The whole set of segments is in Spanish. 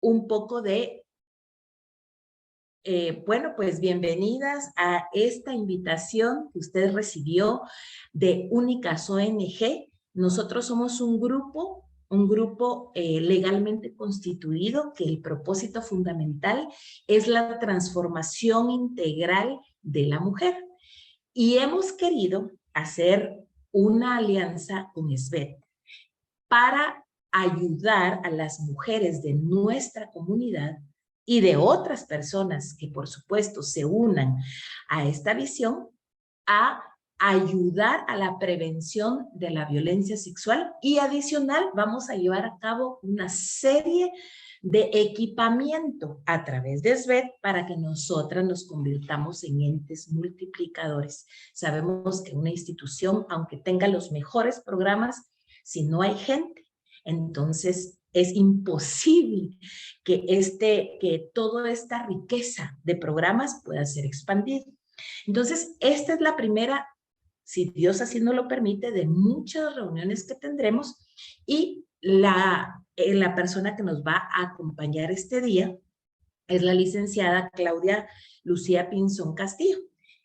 un poco de, bueno, pues bienvenidas a esta invitación que usted recibió de Únicas ONG. Nosotros somos un grupo legalmente constituido, que el propósito fundamental es la transformación integral de la mujer. Y hemos querido hacer una alianza con SBET para ayudar a las mujeres de nuestra comunidad y de otras personas que por supuesto se unan a esta visión, a ayudar a la prevención de la violencia sexual, y adicional vamos a llevar a cabo una serie de equipamiento a través de SBET para que nosotras nos convirtamos en entes multiplicadores. Sabemos que una institución, aunque tenga los mejores programas, si no hay gente, entonces es imposible que toda esta riqueza de programas pueda ser expandida. Entonces, esta es la primera, si Dios así nos lo permite, de muchas reuniones que tendremos, y la persona que nos va a acompañar este día es la licenciada Claudia Lucía Pinzón Castillo.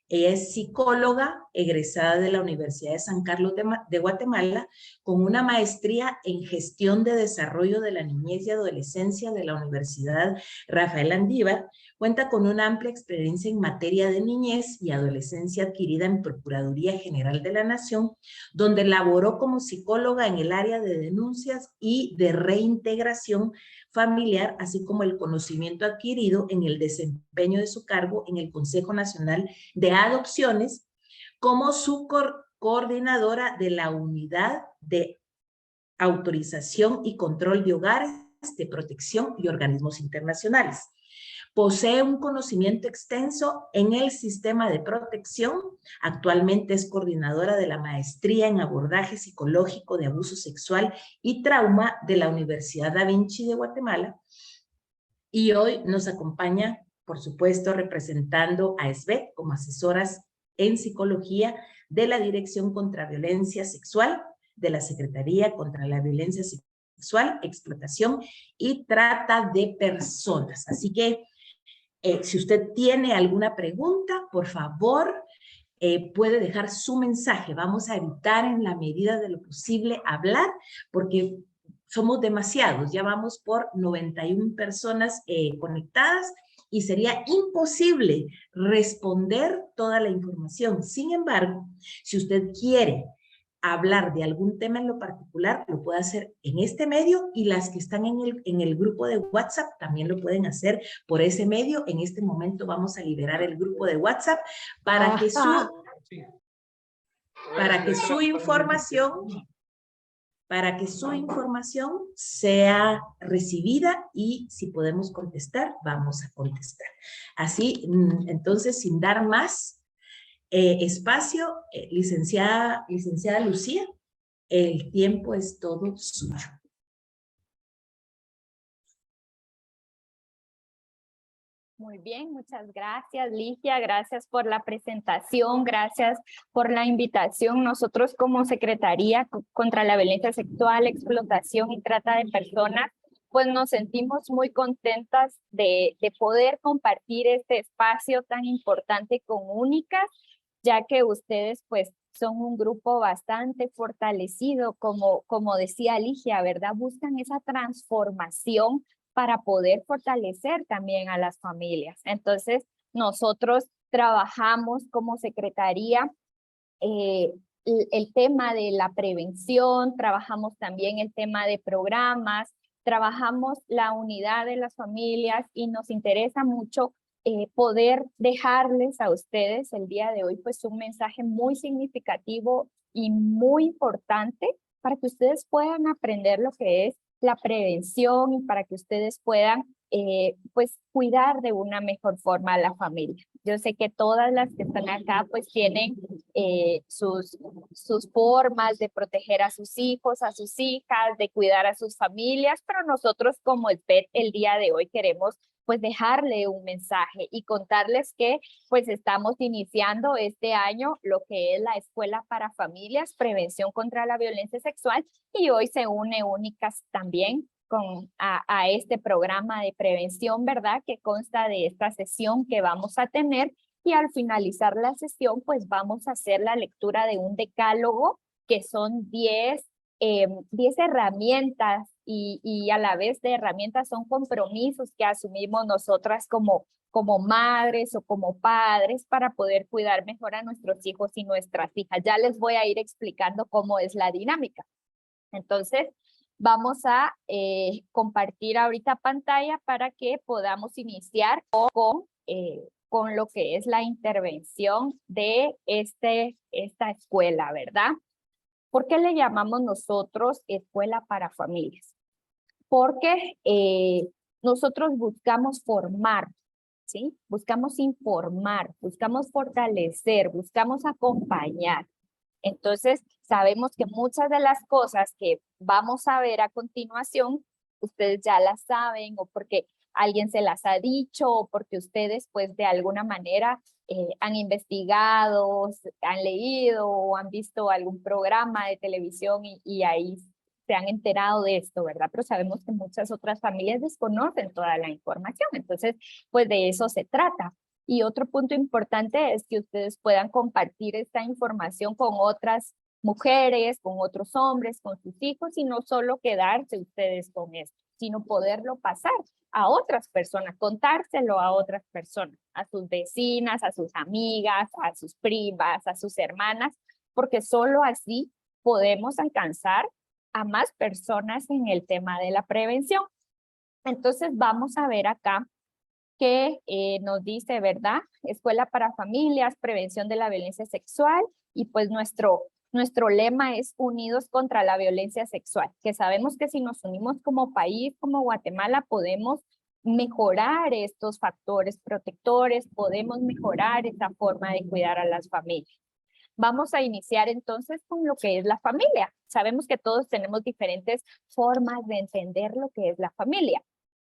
Ella es psicóloga egresada de la Universidad de San Carlos de Guatemala, con una maestría en gestión de desarrollo de la niñez y adolescencia de la Universidad Rafael Andívar. Cuenta con una amplia experiencia en materia de niñez y adolescencia adquirida en Procuraduría General de la Nación, donde laboró como psicóloga en el área de denuncias y de reintegración familiar, así como el conocimiento adquirido en el desempeño de su cargo en el Consejo Nacional de Adopciones, como su coordinadora de la Unidad de Autorización y Control de Hogares, de Protección y Organismos Internacionales. Posee un conocimiento extenso en el sistema de protección. Actualmente es coordinadora de la maestría en abordaje psicológico de abuso sexual y trauma de la Universidad Da Vinci de Guatemala. Y hoy nos acompaña, por supuesto, representando a SBET como asesoras en psicología de la Dirección contra Violencia Sexual de la Secretaría contra la Violencia Sexual, Explotación y Trata de Personas. Así que si usted tiene alguna pregunta, por favor, puede dejar su mensaje. Vamos a evitar en la medida de lo posible hablar, porque somos demasiados. Ya vamos por 91 personas conectadas y sería imposible responder toda la información. Sin embargo, si usted quiere hablar de algún tema en lo particular, lo puede hacer en este medio, y las que están en el grupo de WhatsApp también lo pueden hacer por ese medio. En este momento vamos a liberar el grupo de WhatsApp para que su información sea recibida, y si podemos contestar, vamos a contestar. Así, entonces, sin dar más espacio, licenciada Lucía, el tiempo es todo suyo. Muy bien, muchas gracias, Ligia. Gracias por la presentación, gracias por la invitación. Nosotros como Secretaría contra la Violencia Sexual, Explotación y Trata de Personas, pues nos sentimos muy contentas de poder compartir este espacio tan importante con Únicas, ya que ustedes pues son un grupo bastante fortalecido, como decía Ligia, ¿verdad? Buscan esa transformación para poder fortalecer también a las familias. Entonces, nosotros trabajamos como secretaría el tema de la prevención, trabajamos también el tema de programas, trabajamos la unidad de las familias, y nos interesa mucho poder dejarles a ustedes el día de hoy pues un mensaje muy significativo y muy importante para que ustedes puedan aprender lo que es la prevención, y para que ustedes puedan pues cuidar de una mejor forma a la familia. Yo sé que todas las que están acá pues tienen sus formas de proteger a sus hijos, a sus hijas, de cuidar a sus familias, pero nosotros como SBET el día de hoy queremos pues dejarle un mensaje y contarles que pues estamos iniciando este año lo que es la Escuela para Familias, Prevención contra la Violencia Sexual, y hoy se une Únicas también a este programa de prevención, ¿verdad? Que consta de esta sesión que vamos a tener, y al finalizar la sesión, pues vamos a hacer la lectura de un decálogo, que son 10 herramientas, y a la vez de herramientas son compromisos que asumimos nosotras como madres o como padres para poder cuidar mejor a nuestros hijos y nuestras hijas. Ya les voy a ir explicando cómo es la dinámica. Entonces, vamos a compartir ahorita pantalla para que podamos iniciar con lo que es la intervención de esta escuela, ¿verdad? ¿Por qué le llamamos nosotros escuela para familias? Porque nosotros buscamos formar, ¿sí? Buscamos informar, buscamos fortalecer, buscamos acompañar. Entonces, sabemos que muchas de las cosas que vamos a ver a continuación, ustedes ya las saben, o porque alguien se las ha dicho, o porque ustedes, pues, de alguna manera han investigado, han leído, o han visto algún programa de televisión y ahí se han enterado de esto, ¿verdad? Pero sabemos que muchas otras familias desconocen toda la información. Entonces, pues, de eso se trata. Y otro punto importante es que ustedes puedan compartir esta información con otras mujeres, con otros hombres, con sus hijos, y no solo quedarse ustedes con esto, sino poderlo pasar a otras personas, contárselo a otras personas, a sus vecinas, a sus amigas, a sus primas, a sus hermanas, porque solo así podemos alcanzar a más personas en el tema de la prevención. Entonces vamos a ver acá que nos dice, ¿verdad? Escuela para familias, prevención de la violencia sexual, y pues nuestro lema es unidos contra la violencia sexual, que sabemos que si nos unimos como país, como Guatemala, podemos mejorar estos factores protectores, podemos mejorar esta forma de cuidar a las familias. Vamos a iniciar entonces con lo que es la familia. Sabemos que todos tenemos diferentes formas de entender lo que es la familia.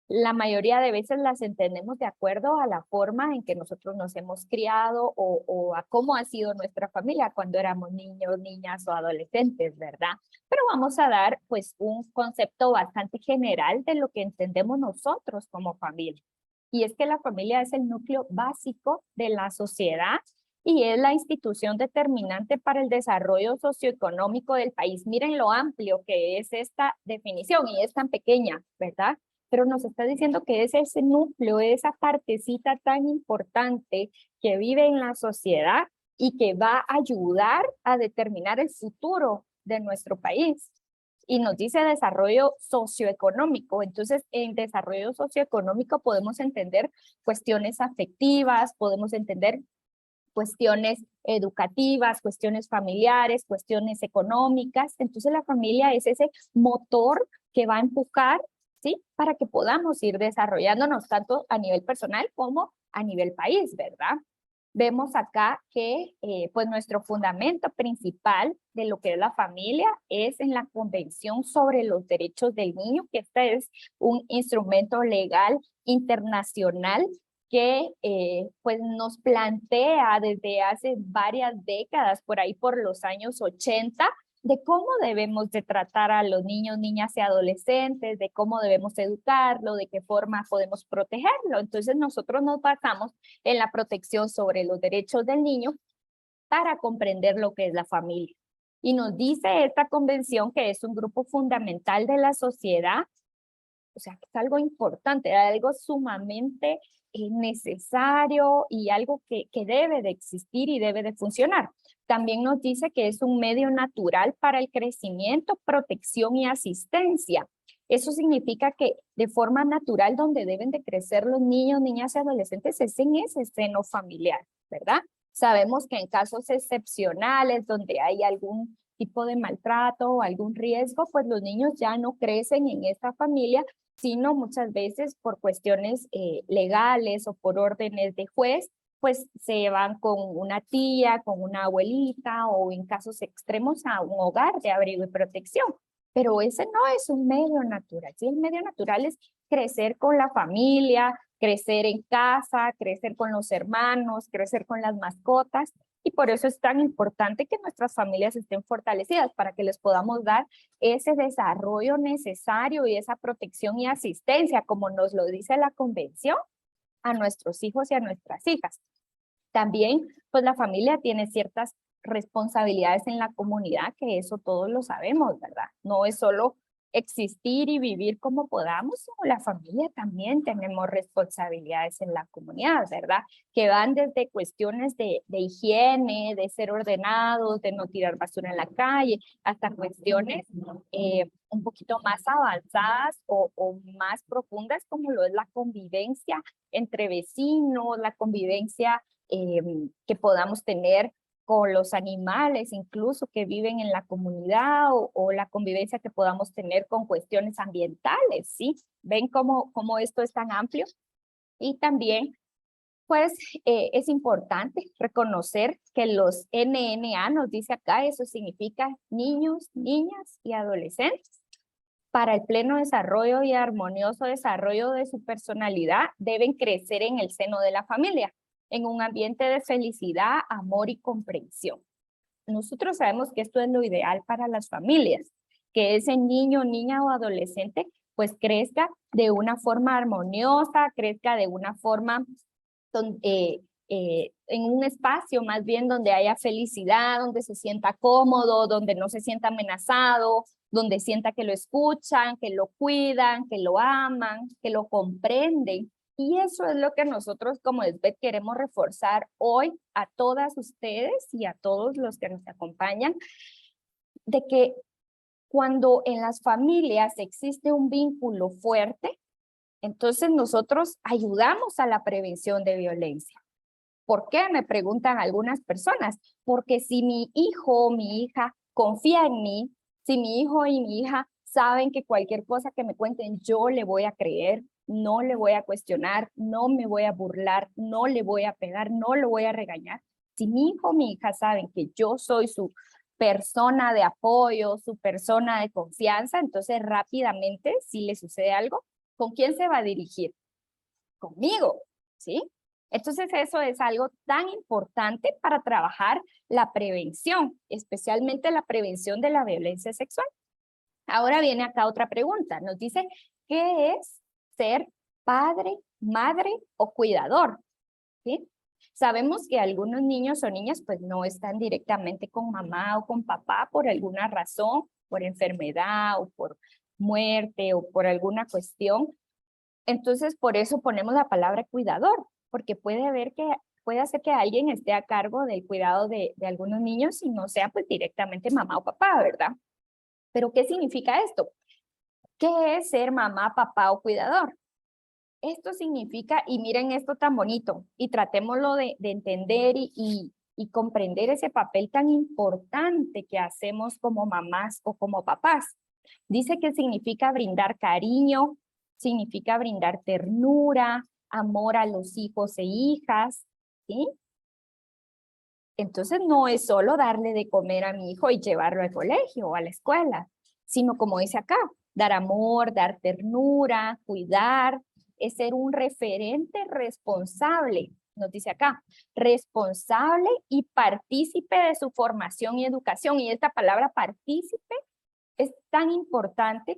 La mayoría de veces las entendemos de acuerdo a la forma en que nosotros nos hemos criado o a cómo ha sido nuestra familia cuando éramos niños, niñas o adolescentes, ¿verdad? Pero vamos a dar pues un concepto bastante general de lo que entendemos nosotros como familia. Y es que la familia es el núcleo básico de la sociedad y es la institución determinante para el desarrollo socioeconómico del país. Miren lo amplio que es esta definición, y es tan pequeña, ¿verdad? Pero nos está diciendo que es ese núcleo, esa partecita tan importante que vive en la sociedad y que va a ayudar a determinar el futuro de nuestro país. Y nos dice desarrollo socioeconómico. Entonces, en desarrollo socioeconómico podemos entender cuestiones afectivas, podemos entender cuestiones educativas, cuestiones familiares, cuestiones económicas. Entonces, la familia es ese motor que va a empujar, ¿sí? Para que podamos ir desarrollándonos tanto a nivel personal como a nivel país, ¿verdad? Vemos acá que pues nuestro fundamento principal de lo que es la familia es en la Convención sobre los Derechos del Niño, que este es un instrumento legal internacional que pues nos plantea desde hace varias décadas, por ahí por los años 80, de cómo debemos de tratar a los niños, niñas y adolescentes, de cómo debemos educarlo, de qué forma podemos protegerlo. Entonces nosotros nos basamos en la protección sobre los derechos del niño para comprender lo que es la familia. Y nos dice esta convención que es un grupo fundamental de la sociedad, o sea, que es algo importante, algo sumamente necesario y algo que debe de existir y debe de funcionar. También nos dice que es un medio natural para el crecimiento, protección y asistencia. Eso significa que de forma natural donde deben de crecer los niños, niñas y adolescentes es en ese seno familiar, ¿verdad? Sabemos que en casos excepcionales donde hay algún tipo de maltrato o algún riesgo, pues los niños ya no crecen en esta familia, sino muchas veces por cuestiones legales o por órdenes de juez, pues se van con una tía, con una abuelita o en casos extremos a un hogar de abrigo y protección. Pero ese no es un medio natural. ¿Sí? El medio natural es crecer con la familia, crecer en casa, crecer con los hermanos, crecer con las mascotas. Y por eso es tan importante que nuestras familias estén fortalecidas para que les podamos dar ese desarrollo necesario y esa protección y asistencia, como nos lo dice la Convención, a nuestros hijos y a nuestras hijas. También, pues la familia tiene ciertas responsabilidades en la comunidad, que eso todos lo sabemos, ¿verdad? No es solo existir y vivir como podamos, sino la familia también tenemos responsabilidades en la comunidad, ¿verdad? Que van desde cuestiones de higiene, de ser ordenados, de no tirar basura en la calle, hasta cuestiones un poquito más avanzadas o más profundas, como lo es la convivencia entre vecinos, la convivencia que podamos tener con los animales, incluso que viven en la comunidad, o la convivencia que podamos tener con cuestiones ambientales, ¿sí? ¿Ven cómo esto es tan amplio? Y también, pues, es importante reconocer que los NNA, nos dice acá, eso significa niños, niñas y adolescentes. Para el pleno desarrollo y armonioso desarrollo de su personalidad, deben crecer en el seno de la familia, en un ambiente de felicidad, amor y comprensión. Nosotros sabemos que esto es lo ideal para las familias, que ese niño, niña o adolescente pues crezca de una forma armoniosa, crezca de una forma en un espacio más bien donde haya felicidad, donde se sienta cómodo, donde no se sienta amenazado, donde sienta que lo escuchan, que lo cuidan, que lo aman, que lo comprenden. Y eso es lo que nosotros como SBET queremos reforzar hoy a todas ustedes y a todos los que nos acompañan, de que cuando en las familias existe un vínculo fuerte, entonces nosotros ayudamos a la prevención de violencia. ¿Por qué? Me preguntan algunas personas. Porque si mi hijo o mi hija confía en mí, si mi hijo y mi hija saben que cualquier cosa que me cuenten yo le voy a creer, no le voy a cuestionar, no me voy a burlar, no le voy a pegar, no lo voy a regañar. Si mi hijo o mi hija saben que yo soy su persona de apoyo, su persona de confianza, entonces rápidamente, si le sucede algo, ¿con quién se va a dirigir? Conmigo, ¿sí? Entonces eso es algo tan importante para trabajar la prevención, especialmente la prevención de la violencia sexual. Ahora viene acá otra pregunta, nos dice, ¿qué es ser padre, madre o cuidador? ¿Sí? Sabemos que algunos niños o niñas pues no están directamente con mamá o con papá por alguna razón, por enfermedad o por muerte o por alguna cuestión. Entonces, por eso ponemos la palabra cuidador, porque puede hacer que alguien esté a cargo del cuidado de algunos niños y no sea pues directamente mamá o papá, ¿verdad? Pero ¿qué significa esto? ¿Qué es ser mamá, papá o cuidador? Esto significa, y miren esto tan bonito, y tratémoslo de entender y comprender ese papel tan importante que hacemos como mamás o como papás. Dice que significa brindar cariño, significa brindar ternura, amor a los hijos e hijas, ¿sí? Entonces no es solo darle de comer a mi hijo y llevarlo al colegio o a la escuela, sino como dice acá, dar amor, dar ternura, cuidar, es ser un referente responsable, nos dice acá, responsable y partícipe de su formación y educación. Y esta palabra partícipe es tan importante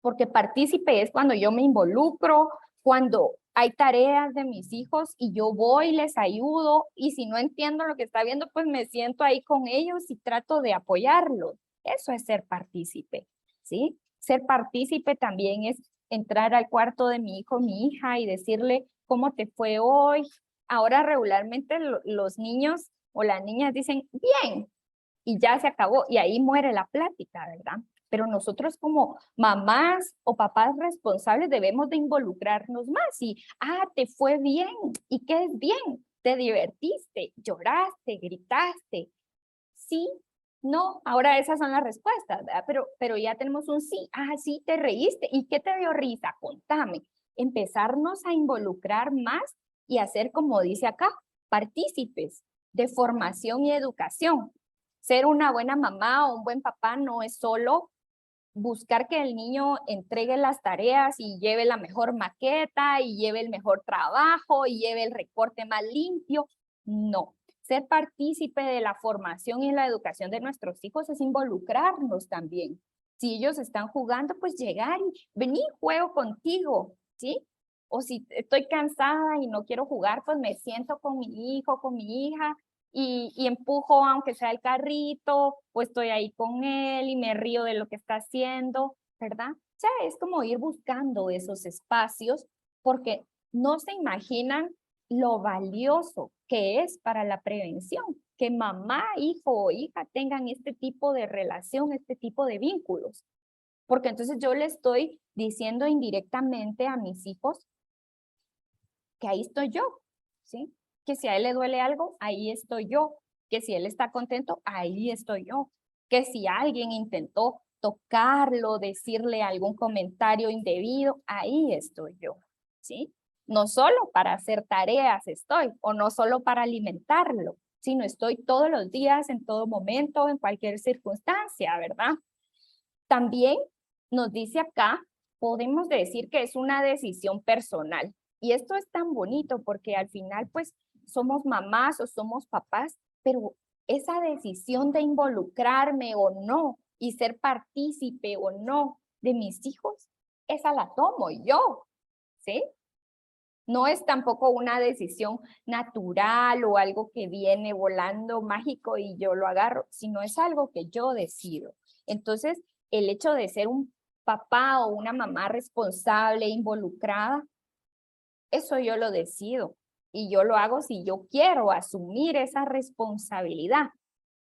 porque partícipe es cuando yo me involucro, cuando hay tareas de mis hijos y yo voy, les ayudo, y si no entiendo lo que está viendo, pues me siento ahí con ellos y trato de apoyarlos. Eso es ser partícipe, ¿sí? Ser partícipe también es entrar al cuarto de mi hijo, mi hija, y decirle, ¿cómo te fue hoy? Ahora regularmente los niños o las niñas dicen, bien, y ya se acabó, y ahí muere la plática, ¿verdad? Pero nosotros como mamás o papás responsables debemos de involucrarnos más y, te fue bien, ¿y qué es bien? ¿Te divertiste? ¿Lloraste? ¿Gritaste? Sí, no, ahora esas son las respuestas, ¿verdad? Pero ya tenemos un sí, sí, te reíste, ¿y qué te dio risa? Contame. Empezarnos a involucrar más y hacer, como dice acá, partícipes de formación y educación. Ser una buena mamá o un buen papá no es solo buscar que el niño entregue las tareas y lleve la mejor maqueta y lleve el mejor trabajo y lleve el recorte más limpio. No, ser partícipe de la formación y la educación de nuestros hijos es involucrarnos también. Si ellos están jugando, pues llegar y vení, juego contigo, ¿sí? O si estoy cansada y no quiero jugar, pues me siento con mi hijo, con mi hija y empujo aunque sea el carrito, o estoy ahí con él y me río de lo que está haciendo, ¿verdad? O sea, es como ir buscando esos espacios porque no se imaginan lo valioso que es para la prevención, que mamá, hijo o hija tengan este tipo de relación, este tipo de vínculos. Porque entonces yo le estoy diciendo indirectamente a mis hijos que ahí estoy yo, ¿sí? Que si a él le duele algo, ahí estoy yo. Que si él está contento, ahí estoy yo. Que si alguien intentó tocarlo, decirle algún comentario indebido, ahí estoy yo, ¿sí? No solo para hacer tareas estoy, o no solo para alimentarlo, sino estoy todos los días, en todo momento, en cualquier circunstancia, ¿verdad? También nos dice acá, podemos decir que es una decisión personal. Y esto es tan bonito porque al final pues somos mamás o somos papás, pero esa decisión de involucrarme o no y ser partícipe o no de mis hijos, esa la tomo yo, ¿sí? No es tampoco una decisión natural o algo que viene volando mágico y yo lo agarro, sino es algo que yo decido. Entonces, el hecho de ser un papá o una mamá responsable, involucrada, eso yo lo decido. Y yo lo hago si yo quiero asumir esa responsabilidad,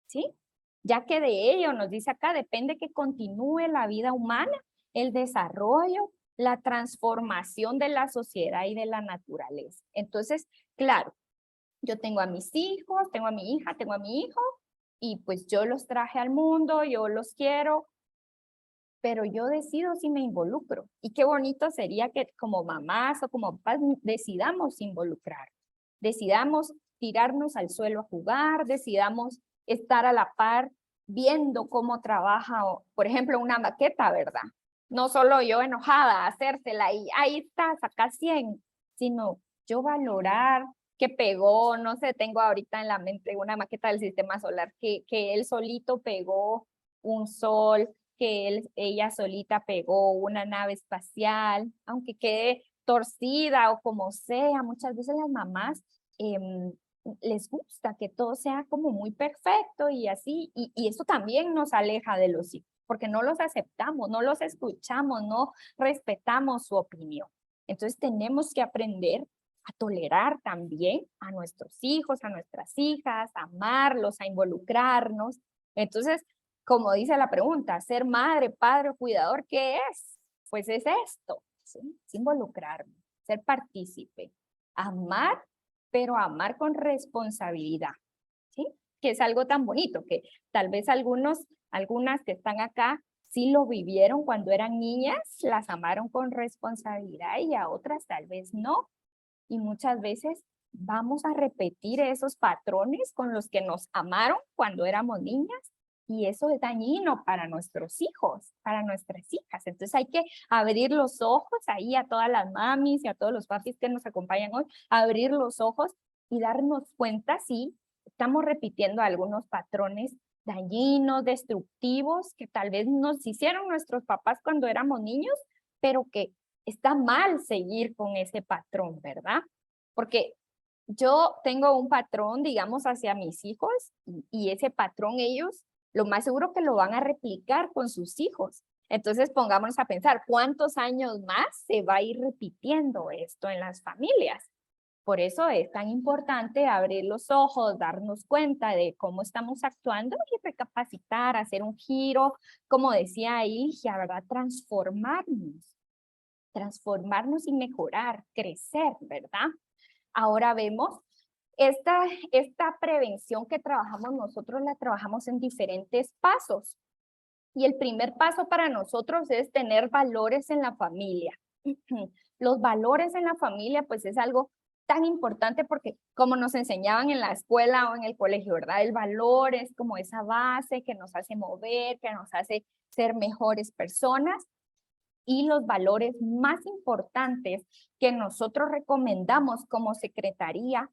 ¿sí? Ya que de ello, nos dice acá, depende que continúe la vida humana, el desarrollo, la transformación de la sociedad y de la naturaleza. Entonces, claro, yo tengo a mis hijos, tengo a mi hija, tengo a mi hijo, y pues yo los traje al mundo, yo los quiero, pero yo decido si me involucro. Y qué bonito sería que como mamás o como papás decidamos involucrar, decidamos tirarnos al suelo a jugar, decidamos estar a la par viendo cómo trabaja, por ejemplo, una maqueta, ¿verdad? No solo yo enojada, hacérsela y ahí está, saca 100, sino yo valorar que pegó, no sé, tengo ahorita en la mente una maqueta del sistema solar, que él solito pegó un sol, que ella solita pegó una nave espacial, aunque quede torcida o como sea, muchas veces las mamás les gusta que todo sea como muy perfecto y así, y eso también nos aleja de los hijos, porque no los aceptamos, no los escuchamos, no respetamos su opinión. Entonces tenemos que aprender a tolerar también a nuestros hijos, a nuestras hijas, a amarlos, a involucrarnos. Entonces, como dice la pregunta, ser madre, padre o cuidador, ¿qué es? Pues es esto, ¿sí? Es involucrarme, ser partícipe, amar, pero amar con responsabilidad, ¿sí? Que es algo tan bonito que tal vez algunas que están acá sí lo vivieron cuando eran niñas, las amaron con responsabilidad y a otras tal vez no. Y muchas veces vamos a repetir esos patrones con los que nos amaron cuando éramos niñas y eso es dañino para nuestros hijos, para nuestras hijas. Entonces hay que abrir los ojos ahí a todas las mamis y a todos los papis que nos acompañan hoy, abrir los ojos y darnos cuenta si estamos repitiendo algunos patrones dañinos, destructivos, que tal vez nos hicieron nuestros papás cuando éramos niños, pero que está mal seguir con ese patrón, ¿verdad? Porque yo tengo un patrón, digamos, hacia mis hijos y ese patrón ellos, lo más seguro que lo van a replicar con sus hijos. Entonces pongámonos a pensar, ¿cuántos años más se va a ir repitiendo esto en las familias? Por eso es tan importante abrir los ojos, darnos cuenta de cómo estamos actuando y recapacitar, hacer un giro, como decía Ilgia, ¿verdad? Transformarnos y mejorar, crecer, ¿verdad? Ahora vemos esta prevención que trabajamos nosotros, la trabajamos en diferentes pasos. Y el primer paso para nosotros es tener valores en la familia. Los valores en la familia, pues es algo tan importante porque como nos enseñaban en la escuela o en el colegio, ¿verdad? El valor es como esa base que nos hace mover, que nos hace ser mejores personas. Y los valores más importantes que nosotros recomendamos como secretaría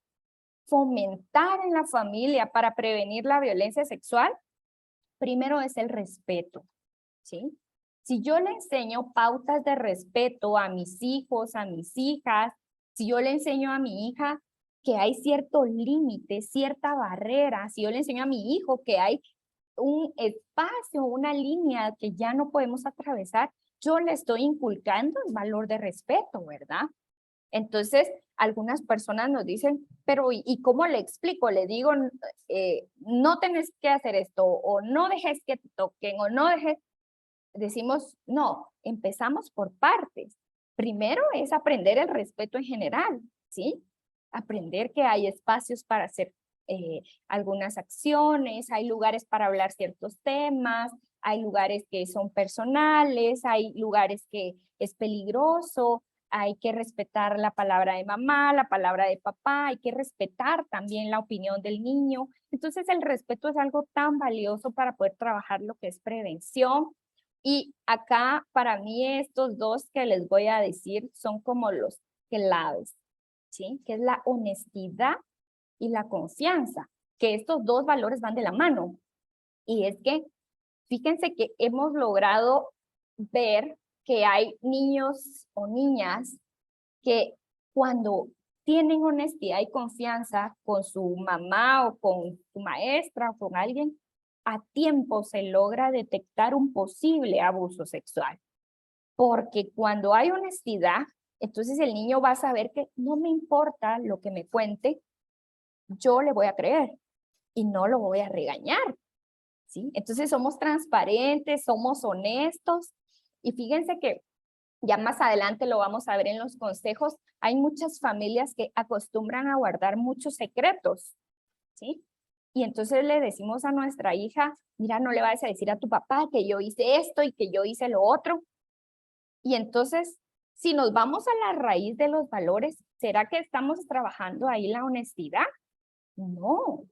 fomentar en la familia para prevenir la violencia sexual, primero es el respeto, ¿sí? Si yo le enseño pautas de respeto a mis hijos, a mis hijas, si yo le enseño a mi hija que hay cierto límite, cierta barrera, si yo le enseño a mi hijo que hay un espacio, una línea que ya no podemos atravesar, yo le estoy inculcando el valor de respeto, ¿verdad? Entonces, algunas personas nos dicen, pero ¿y cómo le explico? Le digo, no tenés que hacer esto, o no dejes que te toquen, o no dejes. Decimos, no, empezamos por partes. Primero es aprender el respeto en general, ¿sí? Aprender que hay espacios para hacer algunas acciones, hay lugares para hablar ciertos temas, hay lugares que son personales, hay lugares que es peligroso, hay que respetar la palabra de mamá, la palabra de papá, hay que respetar también la opinión del niño. Entonces el respeto es algo tan valioso para poder trabajar lo que es prevención. Y acá para mí estos dos que les voy a decir son como los claves, ¿sí? Que es la honestidad y la confianza, que estos dos valores van de la mano. Y es que, fíjense que hemos logrado ver que hay niños o niñas que cuando tienen honestidad y confianza con su mamá o con su maestra o con alguien, a tiempo se logra detectar un posible abuso sexual. Porque cuando hay honestidad, entonces el niño va a saber que no me importa lo que me cuente, yo le voy a creer y no lo voy a regañar, ¿sí? Entonces somos transparentes, somos honestos y fíjense que ya más adelante lo vamos a ver en los consejos, hay muchas familias que acostumbran a guardar muchos secretos, ¿sí? Y entonces le decimos a nuestra hija, mira, no le vayas a decir a tu papá que yo hice esto y que yo hice lo otro. Y entonces, si nos vamos a la raíz de los valores, ¿será que estamos trabajando ahí la honestidad? No,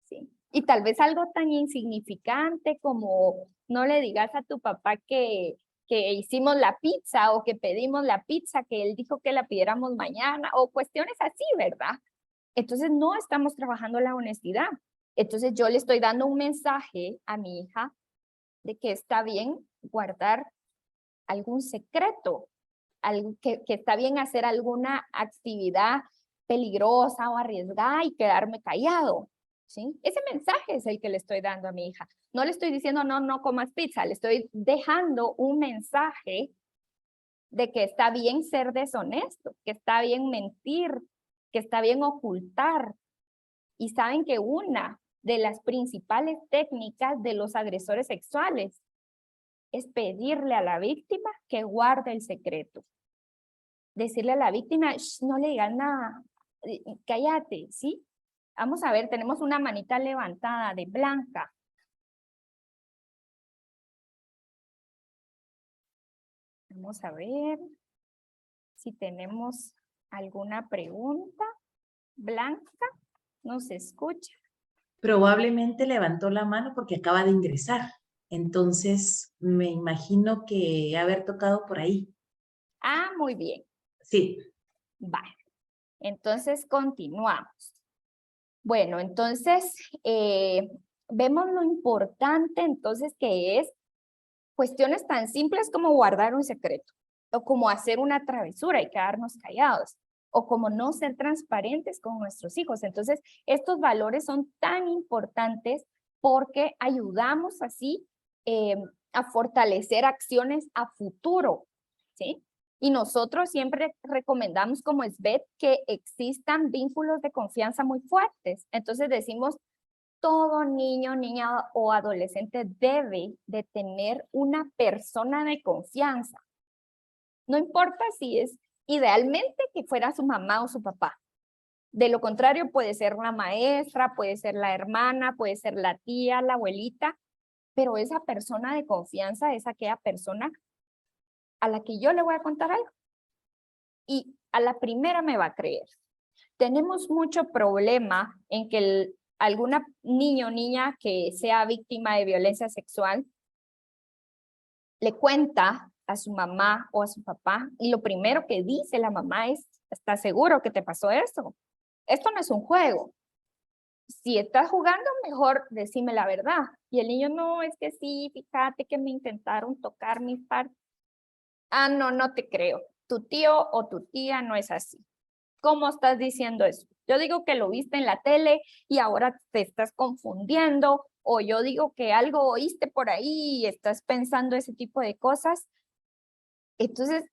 ¿sí? Y tal vez algo tan insignificante como no le digas a tu papá que hicimos la pizza o que pedimos la pizza, que él dijo que la pidiéramos mañana o cuestiones así, ¿verdad? Entonces no estamos trabajando la honestidad. Entonces yo le estoy dando un mensaje a mi hija de que está bien guardar algún secreto, algo que está bien hacer alguna actividad peligrosa o arriesgada y quedarme callado, ¿sí? Ese mensaje es el que le estoy dando a mi hija. No le estoy diciendo, no, no comas pizza, le estoy dejando un mensaje de que está bien ser deshonesto, que está bien mentir, que está bien ocultar. Y saben que una de las principales técnicas de los agresores sexuales es pedirle a la víctima que guarde el secreto. Decirle a la víctima, no le digas nada, cállate, ¿sí? Vamos a ver, tenemos una manita levantada de Blanca. Vamos a ver si tenemos alguna pregunta. Blanca, ¿nos escucha? Probablemente levantó la mano porque acaba de ingresar. Entonces, me imagino que haber tocado por ahí. Ah, muy bien. Sí. Vale. Entonces, continuamos. Bueno, entonces, vemos lo importante entonces que es cuestiones tan simples como guardar un secreto, o como hacer una travesura y quedarnos callados, o como no ser transparentes con nuestros hijos. Entonces, estos valores son tan importantes porque ayudamos así a fortalecer acciones a futuro, ¿sí? Y nosotros siempre recomendamos como SBET que existan vínculos de confianza muy fuertes. Entonces decimos, todo niño, niña o adolescente debe de tener una persona de confianza. No importa si es idealmente que fuera su mamá o su papá. De lo contrario, puede ser la maestra, puede ser la hermana, puede ser la tía, la abuelita, pero esa persona de confianza es aquella persona a la que yo le voy a contar algo y a la primera me va a creer. Tenemos mucho problema en que alguna niño o niña que sea víctima de violencia sexual le cuenta a su mamá o a su papá y lo primero que dice la mamá es, ¿estás seguro que te pasó eso? Esto no es un juego. si estás jugando, mejor decime la verdad. Y el niño, no, es que sí, fíjate que me intentaron tocar mis partes. Ah, no, no te creo. Tu tío o tu tía no es así. ¿Cómo estás diciendo eso? Yo digo que lo viste en la tele y ahora te estás confundiendo, o yo digo que algo oíste por ahí y estás pensando ese tipo de cosas. Entonces,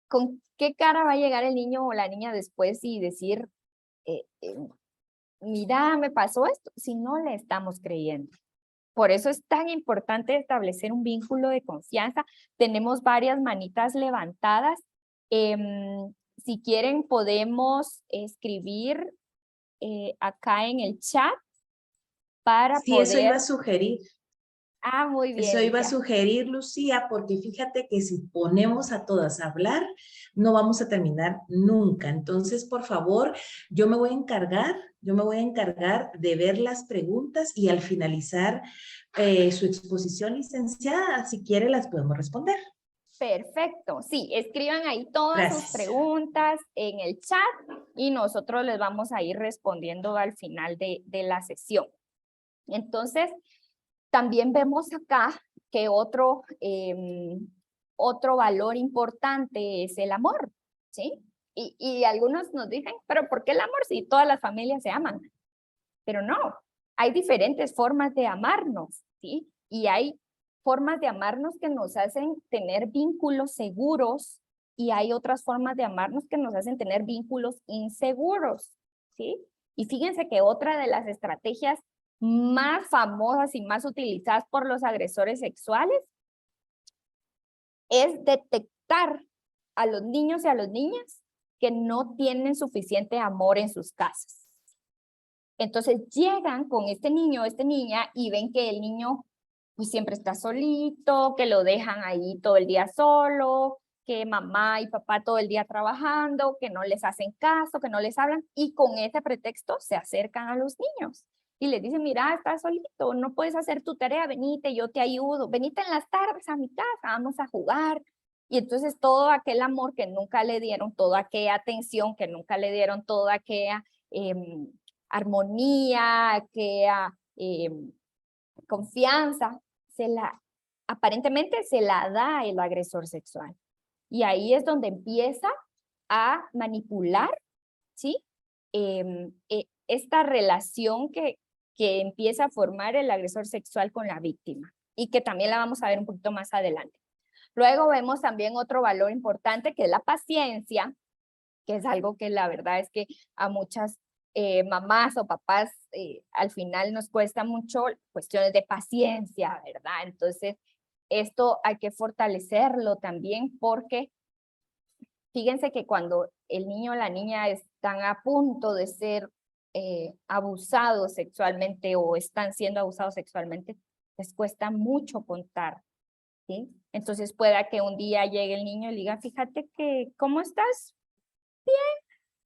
¿con qué cara va a llegar el niño o la niña después y decir, eh, eh, mira, me pasó esto, si no le estamos creyendo? Por eso es tan importante establecer un vínculo de confianza. Tenemos varias manitas levantadas. Si quieren, podemos escribir acá en el chat para Sí, eso iba a poder... sugerir. Ah, muy Eso bien, iba a Ligia. sugerir, Lucía, porque fíjate que si ponemos a todas a hablar, no vamos a terminar nunca. Entonces, por favor, yo me voy a encargar de ver las preguntas y al finalizar su exposición, licenciada, si quiere, las podemos responder. Perfecto. Sí, escriban ahí todas sus Gracias. preguntas en el chat y nosotros les vamos a ir respondiendo al final de la sesión. Entonces, también vemos acá que otro valor importante es el amor, ¿sí? Y algunos nos dicen, pero ¿por qué el amor si todas las familias se aman? Pero no, hay diferentes formas de amarnos, ¿sí? Y hay formas de amarnos que nos hacen tener vínculos seguros y hay otras formas de amarnos que nos hacen tener vínculos inseguros, ¿sí? Y fíjense que otra de las estrategias más famosas y más utilizadas por los agresores sexuales es detectar a los niños y a las niñas que no tienen suficiente amor en sus casas. Entonces llegan con este niño o esta niña y ven que el niño pues siempre está solito, que lo dejan ahí todo el día solo, que mamá y papá todo el día trabajando, que no les hacen caso, que no les hablan, y con ese pretexto se acercan a los niños y les dicen, mira, estás solito, no puedes hacer tu tarea, venite, yo te ayudo, venite en las tardes a mi casa, vamos a jugar. Y entonces todo aquel amor que nunca le dieron, toda aquella atención que nunca le dieron, toda aquella armonía, aquella confianza, aparentemente se la da el agresor sexual. Y ahí es donde empieza a manipular, ¿sí? Esta relación que empieza a formar el agresor sexual con la víctima y que también la vamos a ver un poquito más adelante. Luego vemos también otro valor importante que es la paciencia, que es algo que la verdad es que a muchas mamás o papás al final nos cuesta mucho cuestiones de paciencia, ¿verdad? Entonces, esto hay que fortalecerlo también porque fíjense que cuando el niño o la niña están a punto de ser abusados sexualmente o están siendo abusados sexualmente, les cuesta mucho contar, ¿sí? Entonces pueda que un día llegue el niño y le diga, fíjate que, ¿cómo estás?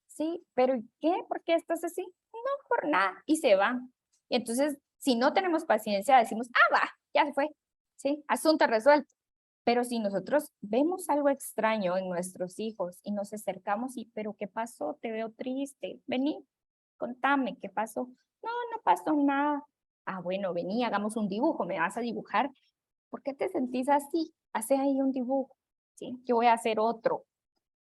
Sí, pero ¿y qué? ¿Por qué estás así? No, por nada. Y se va. Y entonces, si no tenemos paciencia, decimos, ah, va, ya se fue. Sí, asunto resuelto. Pero si nosotros vemos algo extraño en nuestros hijos y nos acercamos y, pero ¿qué pasó? Te veo triste. Vení, contame, ¿qué pasó? No, no pasó nada. Ah, bueno, vení, hagamos un dibujo. Me vas a dibujar. ¿Por qué te sentís así? Hace ahí un dibujo. Sí, yo voy a hacer otro.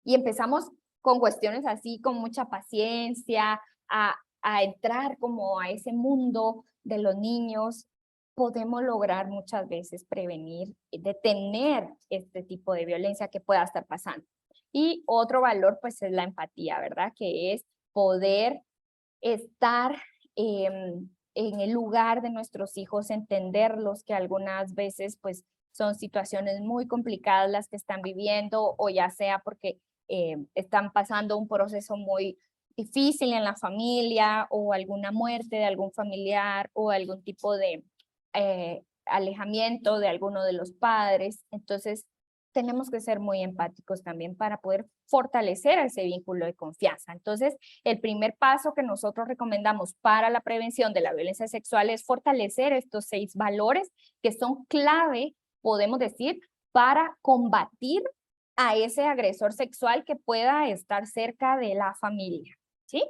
Y empezamos con cuestiones así, con mucha paciencia, a entrar como a ese mundo de los niños, podemos lograr muchas veces prevenir, detener este tipo de violencia que pueda estar pasando. Y otro valor, pues, es la empatía, ¿verdad? Que es poder estar en el lugar de nuestros hijos, entenderlos, que algunas veces, pues, son situaciones muy complicadas las que están viviendo, o ya sea porque están pasando un proceso muy difícil en la familia, o alguna muerte de algún familiar, o algún tipo de alejamiento de alguno de los padres. Entonces, tenemos que ser muy empáticos también para poder fortalecer ese vínculo de confianza. Entonces, el primer paso que nosotros recomendamos para la prevención de la violencia sexual es fortalecer estos 6 valores que son clave, podemos decir, para combatir a ese agresor sexual que pueda estar cerca de la familia, ¿sí?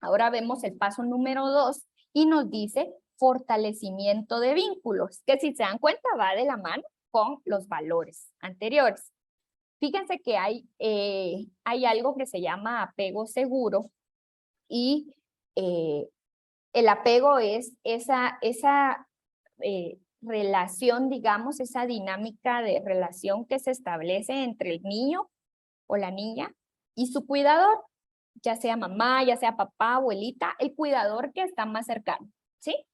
Ahora vemos el paso número 2 y nos dice fortalecimiento de vínculos, que si se dan cuenta va de la mano con los valores anteriores. Fíjense que hay algo que se llama apego seguro y el apego es esa relación, digamos, esa dinámica de relación que se establece entre el niño o la niña y su cuidador, ya sea mamá, ya sea papá, abuelita, el cuidador que está más cercano, ¿sí?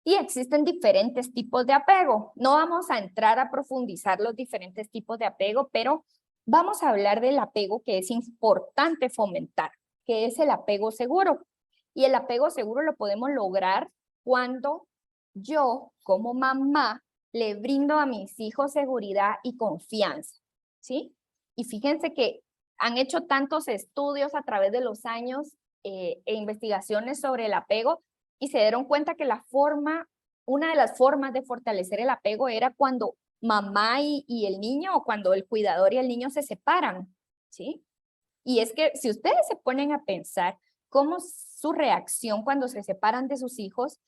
Y existen diferentes tipos de apego. No vamos a entrar a profundizar los diferentes tipos de apego, pero vamos a hablar del apego que es importante fomentar, que es el apego seguro. Y el apego seguro lo podemos lograr cuando yo, como mamá, le brindo a mis hijos seguridad y confianza, ¿sí? Y fíjense que han hecho tantos estudios a través de los años e investigaciones sobre el apego y se dieron cuenta que una de las formas de fortalecer el apego era cuando mamá y el niño o cuando el cuidador y el niño se separan, ¿sí? Y es que si ustedes se ponen a pensar cómo su reacción cuando se separan de sus hijos,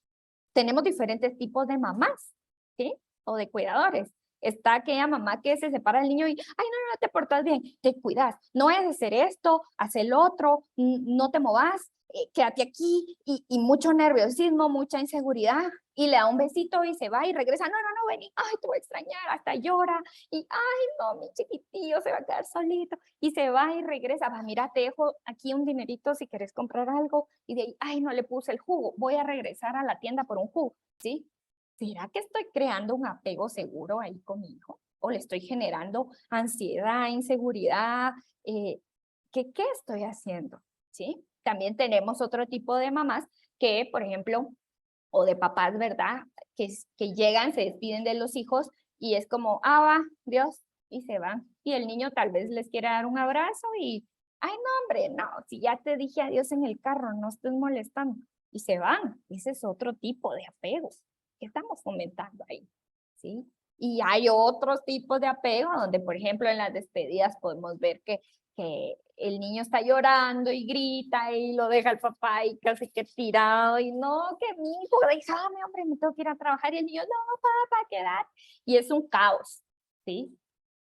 tenemos diferentes tipos de mamás, ¿sí? O de cuidadores. Está aquella mamá que se separa del niño y, ay, no, no te portas bien, te cuidas, no vayas a hacer esto, haz el otro, no te movas, quédate aquí, y mucho nerviosismo, mucha inseguridad, y le da un besito y se va y regresa, no, no, no, vení, ay, te voy a extrañar, hasta llora, y, ay, no, mi chiquitillo se va a quedar solito, y se va y regresa, va, mira, te dejo aquí un dinerito si quieres comprar algo, y de ahí, ay, no le puse el jugo, voy a regresar a la tienda por un jugo, ¿sí? ¿Será que estoy creando un apego seguro ahí con mi hijo? ¿O le estoy generando ansiedad, inseguridad? ¿Qué estoy haciendo? ¿Sí? También tenemos otro tipo de mamás que, por ejemplo, o de papás, ¿verdad? Que llegan, se despiden de los hijos y es como, ah, va, Dios, y se van. Y el niño tal vez les quiere dar un abrazo y, ay, no, hombre, no, si ya te dije adiós en el carro, no estés molestando. Y se van. Ese es otro tipo de apego que estamos fomentando ahí, ¿sí? Y hay otros tipos de apego donde, por ejemplo, en las despedidas podemos ver que el niño está llorando y grita y lo deja el papá y casi que tirado y no, que mi hijo dice, ah, hombre, me tengo que ir a trabajar y el niño, no, papá, quedar. Y es un caos, ¿sí?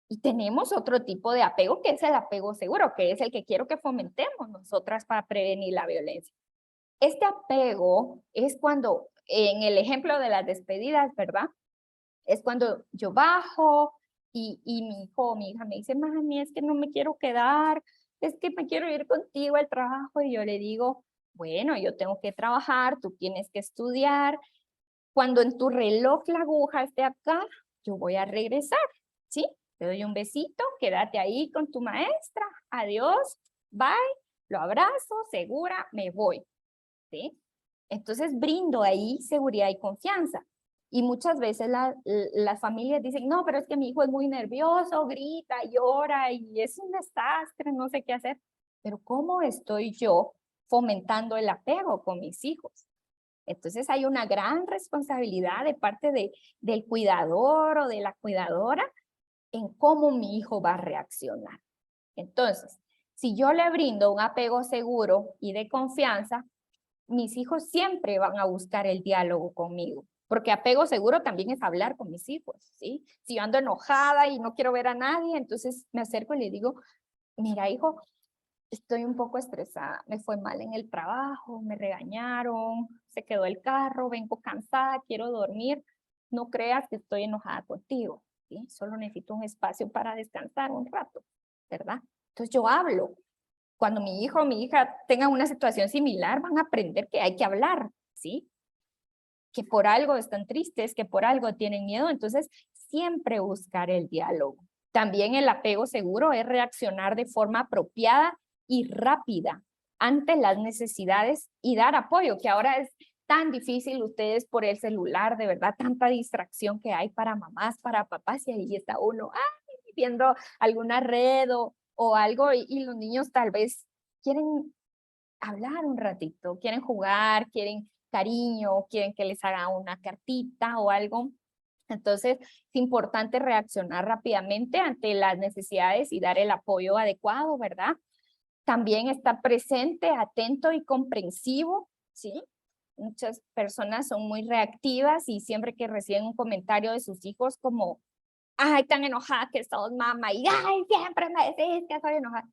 Y tenemos otro tipo de apego que es el apego seguro, que es el que quiero que fomentemos nosotras para prevenir la violencia. Este apego es cuando, en el ejemplo de las despedidas, ¿verdad? Es cuando yo bajo y mi hijo o mi hija me dice, mami, es que no me quiero quedar, es que me quiero ir contigo al trabajo. Y yo le digo, bueno, yo tengo que trabajar, tú tienes que estudiar. Cuando en tu reloj la aguja esté acá, yo voy a regresar, ¿sí? Te doy un besito, quédate ahí con tu maestra, adiós, bye, lo abrazo, segura, me voy, ¿sí? Entonces brindo ahí seguridad y confianza. Y muchas veces las familias dicen, no, pero es que mi hijo es muy nervioso, grita, llora y es un desastre, no sé qué hacer. Pero ¿cómo estoy yo fomentando el apego con mis hijos? Entonces hay una gran responsabilidad de parte del cuidador o de la cuidadora en cómo mi hijo va a reaccionar. Entonces, si yo le brindo un apego seguro y de confianza, mis hijos siempre van a buscar el diálogo conmigo, porque apego seguro también es hablar con mis hijos, ¿sí? Si yo ando enojada y no quiero ver a nadie, entonces me acerco y le digo, mira, hijo, estoy un poco estresada, me fue mal en el trabajo, me regañaron, se quedó el carro, vengo cansada, quiero dormir, no creas que estoy enojada contigo, ¿sí? Solo necesito un espacio para descansar un rato, ¿verdad? Entonces yo hablo. Cuando mi hijo o mi hija tengan una situación similar, van a aprender que hay que hablar, ¿sí? Que por algo están tristes, que por algo tienen miedo, entonces siempre buscar el diálogo. También el apego seguro es reaccionar de forma apropiada y rápida ante las necesidades y dar apoyo, que ahora es tan difícil ustedes por el celular, de verdad, tanta distracción que hay para mamás, para papás, y ahí está uno, viendo alguna red o algo, y los niños tal vez quieren hablar un ratito, quieren jugar, quieren cariño, quieren que les haga una cartita o algo. Entonces, es importante reaccionar rápidamente ante las necesidades y dar el apoyo adecuado, ¿verdad? También estar presente, atento y comprensivo, ¿sí? Muchas personas son muy reactivas y siempre que reciben un comentario de sus hijos como, ay, tan enojada que sos, mamá, y ay, siempre me decís que soy enojada,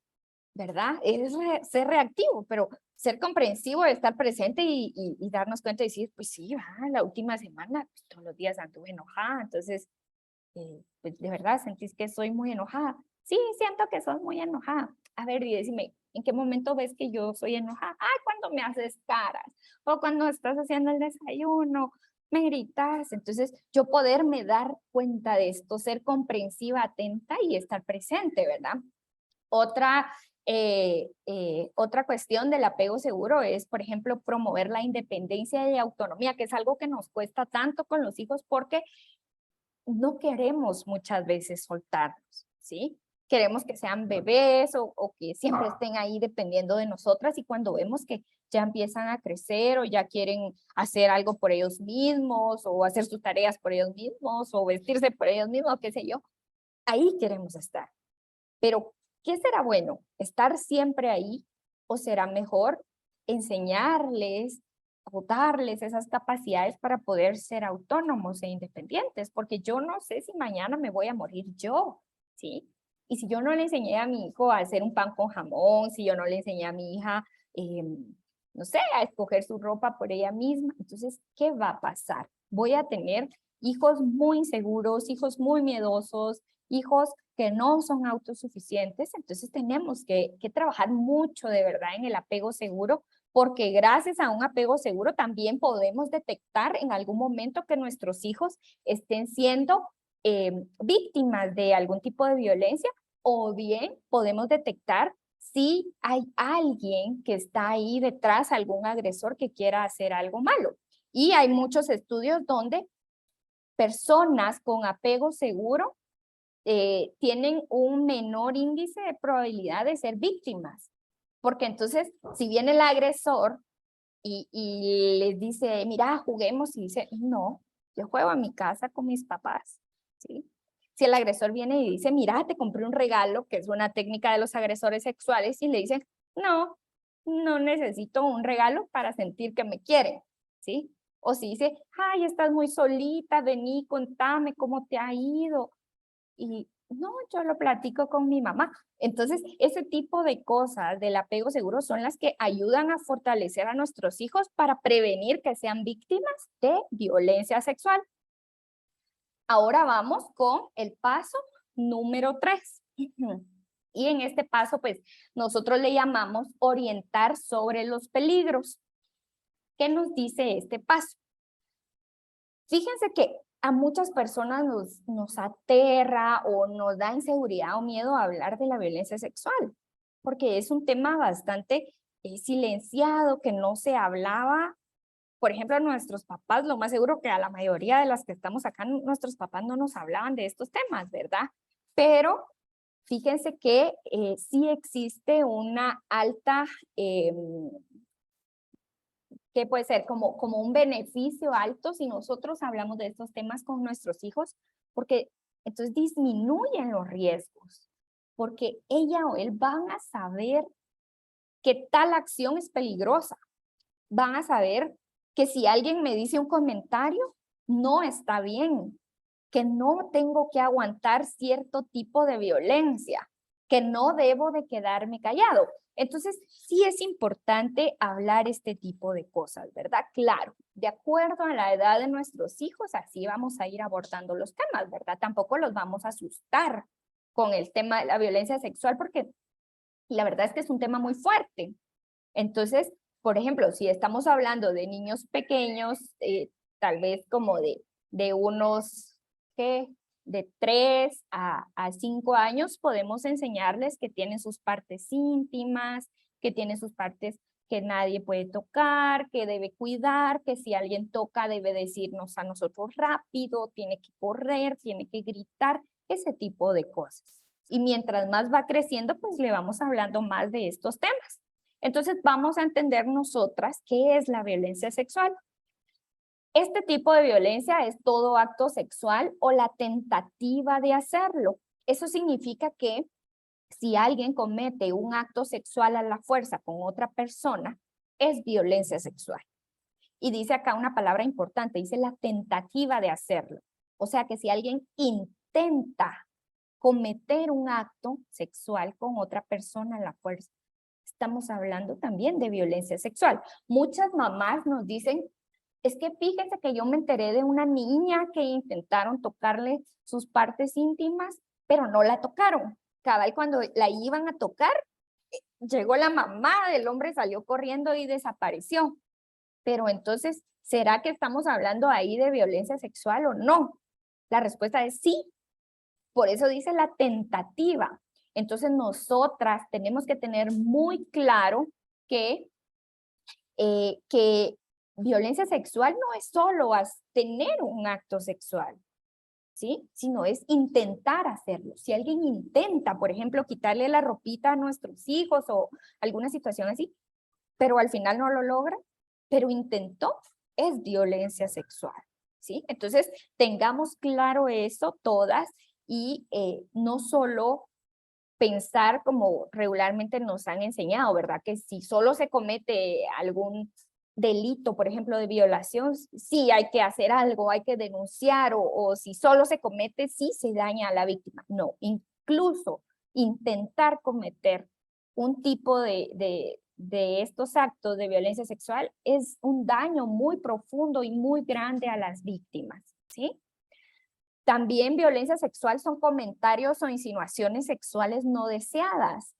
¿verdad? Es ser reactivo, pero ser comprensivo, estar presente y darnos cuenta y decir, pues sí, la última semana, pues, todos los días anduve enojada, entonces, pues de verdad, ¿sentís que soy muy enojada? Sí, siento que soy muy enojada. A ver, y decime, ¿en qué momento ves que yo soy enojada? Ay, cuando me haces caras, o cuando estás haciendo el desayuno, me gritas. Entonces, yo poderme dar cuenta de esto, ser comprensiva, atenta y estar presente, ¿verdad? Otra cuestión del apego seguro es, por ejemplo, promover la independencia y autonomía, que es algo que nos cuesta tanto con los hijos porque no queremos muchas veces soltarlos, ¿sí? Queremos que sean bebés o que siempre estén ahí dependiendo de nosotras y cuando vemos que ya empiezan a crecer o ya quieren hacer algo por ellos mismos o hacer sus tareas por ellos mismos o vestirse por ellos mismos, qué sé yo, ahí queremos estar. Pero, ¿qué será bueno? ¿Estar siempre ahí o será mejor enseñarles o darles esas capacidades para poder ser autónomos e independientes? Porque yo no sé si mañana me voy a morir yo, ¿sí? Y si yo no le enseñé a mi hijo a hacer un pan con jamón, si yo no le enseñé a mi hija, no sé, a escoger su ropa por ella misma, entonces, ¿qué va a pasar? Voy a tener hijos muy inseguros, hijos muy miedosos, hijos que no son autosuficientes, entonces tenemos que trabajar mucho de verdad en el apego seguro, porque gracias a un apego seguro también podemos detectar en algún momento que nuestros hijos estén siendo víctimas de algún tipo de violencia o bien podemos detectar si hay alguien que está ahí detrás, algún agresor que quiera hacer algo malo. Y hay muchos estudios donde personas con apego seguro tienen un menor índice de probabilidad de ser víctimas. Porque entonces, si viene el agresor y les dice, mira, juguemos, y dice, no, yo juego en mi casa con mis papás, ¿sí? Si el agresor viene y dice, mira, te compré un regalo, que es una técnica de los agresores sexuales, y le dicen, no, no necesito un regalo para sentir que me quieren, ¿sí? O si dice, ay, estás muy solita, vení, contame cómo te ha ido, y no, yo lo platico con mi mamá. Entonces, ese tipo de cosas del apego seguro son las que ayudan a fortalecer a nuestros hijos para prevenir que sean víctimas de violencia sexual. Ahora vamos con el paso número 3. Y en este paso, pues, nosotros le llamamos orientar sobre los peligros. ¿Qué nos dice este paso? Fíjense que a muchas personas nos aterra o nos da inseguridad o miedo a hablar de la violencia sexual, porque es un tema bastante silenciado, que no se hablaba. Por ejemplo, a nuestros papás, lo más seguro que a la mayoría de las que estamos acá, nuestros papás no nos hablaban de estos temas, ¿verdad? Pero fíjense que sí existe una alta que puede ser como un beneficio alto si nosotros hablamos de estos temas con nuestros hijos, porque entonces disminuyen los riesgos, porque ella o él van a saber que tal acción es peligrosa, van a saber que si alguien me dice un comentario, no está bien, que no tengo que aguantar cierto tipo de violencia, que no debo de quedarme callado. Entonces, sí es importante hablar este tipo de cosas, ¿verdad? Claro, de acuerdo a la edad de nuestros hijos, así vamos a ir abordando los temas, ¿verdad? Tampoco los vamos a asustar con el tema de la violencia sexual, porque la verdad es que es un tema muy fuerte. Entonces, por ejemplo, si estamos hablando de niños pequeños, tal vez como de unos, ¿qué? De 3 a 5 años, podemos enseñarles que tienen sus partes íntimas, que tienen sus partes que nadie puede tocar, que debe cuidar, que si alguien toca debe decirnos a nosotros rápido, tiene que correr, tiene que gritar, ese tipo de cosas. Y mientras más va creciendo, pues le vamos hablando más de estos temas. Entonces vamos a entender nosotras qué es la violencia sexual. Este tipo de violencia es todo acto sexual o la tentativa de hacerlo. Eso significa que si alguien comete un acto sexual a la fuerza con otra persona, es violencia sexual. Y dice acá una palabra importante, dice la tentativa de hacerlo. O sea que si alguien intenta cometer un acto sexual con otra persona a la fuerza, estamos hablando también de violencia sexual. Muchas mamás nos dicen, es que fíjense que yo me enteré de una niña que intentaron tocarle sus partes íntimas, pero no la tocaron. Cabal, cuando la iban a tocar, llegó la mamá del hombre, salió corriendo y desapareció. Pero entonces, ¿será que estamos hablando ahí de violencia sexual o no? La respuesta es sí. Por eso dice la tentativa. Entonces, nosotras tenemos que tener muy claro que violencia sexual no es solo tener un acto sexual, ¿sí? Sino es intentar hacerlo. Si alguien intenta, por ejemplo, quitarle la ropita a nuestros hijos o alguna situación así, pero al final no lo logra, pero intentó, es violencia sexual, ¿sí? Entonces, tengamos claro eso todas y no solo pensar como regularmente nos han enseñado, ¿verdad? Que si solo se comete algún delito, por ejemplo, de violación, sí hay que hacer algo, hay que denunciar, o si solo se comete, sí se daña a la víctima. No, incluso intentar cometer un tipo de estos actos de violencia sexual es un daño muy profundo y muy grande a las víctimas, ¿sí? También violencia sexual son comentarios o insinuaciones sexuales no deseadas.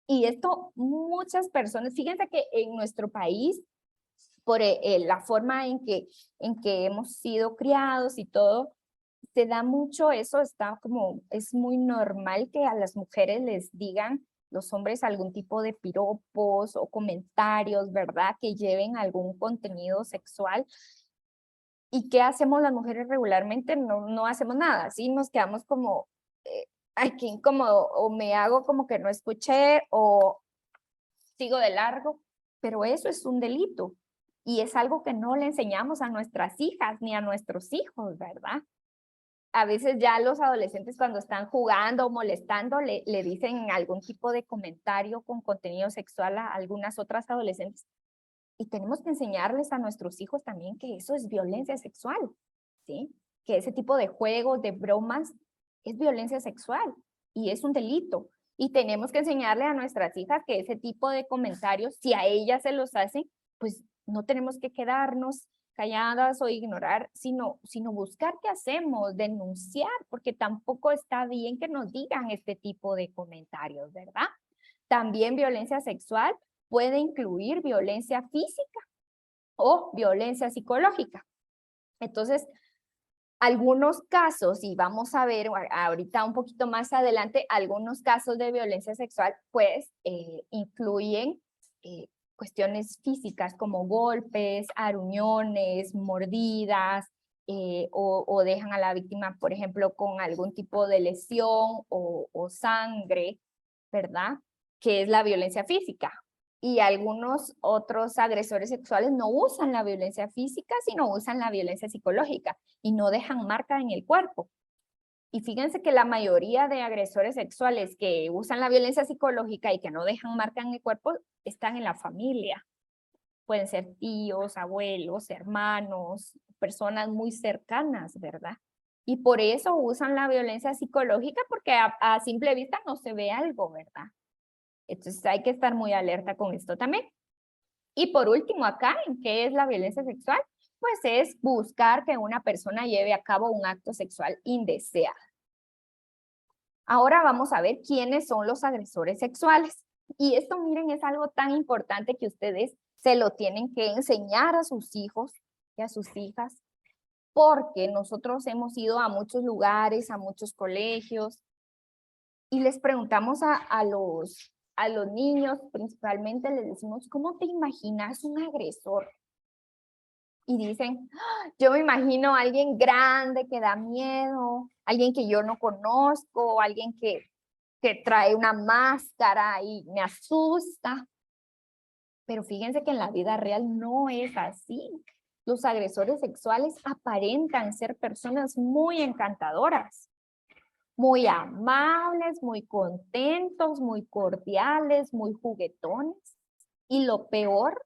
Y esto muchas personas, fíjense que en nuestro país, por la forma en que hemos sido criados y todo, se da mucho eso, está como, es muy normal que a las mujeres les digan los hombres algún tipo de piropos o comentarios, ¿verdad? Que lleven algún contenido sexual. ¿Y qué hacemos las mujeres regularmente? No hacemos nada, ¿sí? Nos quedamos como, ay, qué incómodo, o me hago como que no escuché, o sigo de largo, pero eso es un delito. Y es algo que no le enseñamos a nuestras hijas ni a nuestros hijos, ¿verdad? A veces ya los adolescentes cuando están jugando o molestando le dicen algún tipo de comentario con contenido sexual a algunas otras adolescentes. Y tenemos que enseñarles a nuestros hijos también que eso es violencia sexual, ¿sí? Que ese tipo de juegos, de bromas, es violencia sexual y es un delito. Y tenemos que enseñarle a nuestras hijas que ese tipo de comentarios, si a ellas se los hacen, pues no tenemos que quedarnos calladas o ignorar, sino buscar qué hacemos, denunciar, porque tampoco está bien que nos digan este tipo de comentarios, ¿verdad? También violencia sexual puede incluir violencia física o violencia psicológica. Entonces, algunos casos, y vamos a ver ahorita un poquito más adelante, algunos casos de violencia sexual, pues, incluyen cuestiones físicas como golpes, aruñones, mordidas, o dejan a la víctima, por ejemplo, con algún tipo de lesión o sangre, ¿verdad? Que es la violencia física. Y algunos otros agresores sexuales no usan la violencia física, sino usan la violencia psicológica y no dejan marca en el cuerpo. Y fíjense que la mayoría de agresores sexuales que usan la violencia psicológica y que no dejan marca en el cuerpo están en la familia. Pueden ser tíos, abuelos, hermanos, personas muy cercanas, ¿verdad? Y por eso usan la violencia psicológica porque a simple vista no se ve algo, ¿verdad? Entonces hay que estar muy alerta con esto también. Y por último acá, ¿en qué es la violencia sexual? Pues es buscar que una persona lleve a cabo un acto sexual indeseado. Ahora vamos a ver quiénes son los agresores sexuales. Y esto, miren, es algo tan importante que ustedes se lo tienen que enseñar a sus hijos y a sus hijas, porque nosotros hemos ido a muchos lugares, a muchos colegios, y les preguntamos a los niños, principalmente les decimos, ¿cómo te imaginas un agresor? Y dicen, yo me imagino a alguien grande que da miedo, alguien que yo no conozco, alguien que trae una máscara y me asusta. Pero fíjense que en la vida real no es así. Los agresores sexuales aparentan ser personas muy encantadoras. muy amables, muy contentos, muy cordiales, muy juguetones. Y lo peor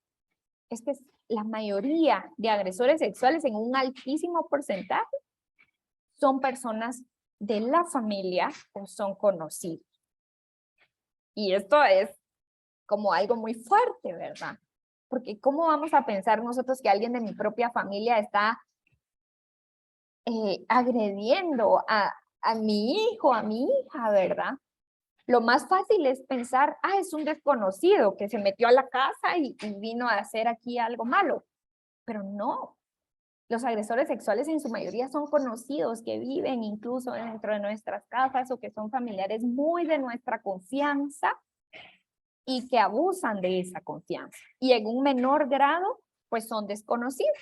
es que la mayoría de agresores sexuales, en un altísimo porcentaje, son personas de la familia o son conocidos. Y esto es como algo muy fuerte, ¿verdad? Porque ¿cómo vamos a pensar nosotros que alguien de mi propia familia está agrediendo a mi hijo, a mi hija, ¿verdad? Lo más fácil es pensar, es un desconocido que se metió a la casa y vino a hacer aquí algo malo. Pero no, los agresores sexuales en su mayoría son conocidos que viven incluso dentro de nuestras casas o que son familiares muy de nuestra confianza y que abusan de esa confianza. Y en un menor grado, pues son desconocidos.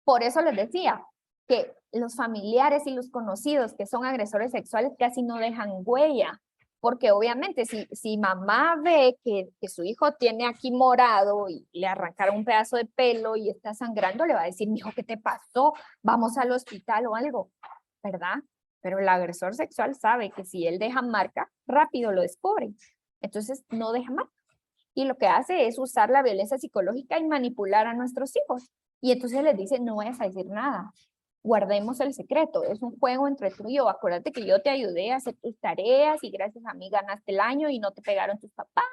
Por eso les decía que los familiares y los conocidos que son agresores sexuales casi no dejan huella, porque obviamente si mamá ve que su hijo tiene aquí morado y le arrancaron un pedazo de pelo y está sangrando, le va a decir, mijo, ¿qué te pasó? Vamos al hospital o algo, ¿verdad? Pero el agresor sexual sabe que si él deja marca, rápido lo descubre. Entonces no deja marca. Y lo que hace es usar la violencia psicológica y manipular a nuestros hijos. Y entonces les dice, no vayas a decir nada, guardemos el secreto, es un juego entre tú y yo, acuérdate que yo te ayudé a hacer tus tareas y gracias a mí ganaste el año y no te pegaron tus papás,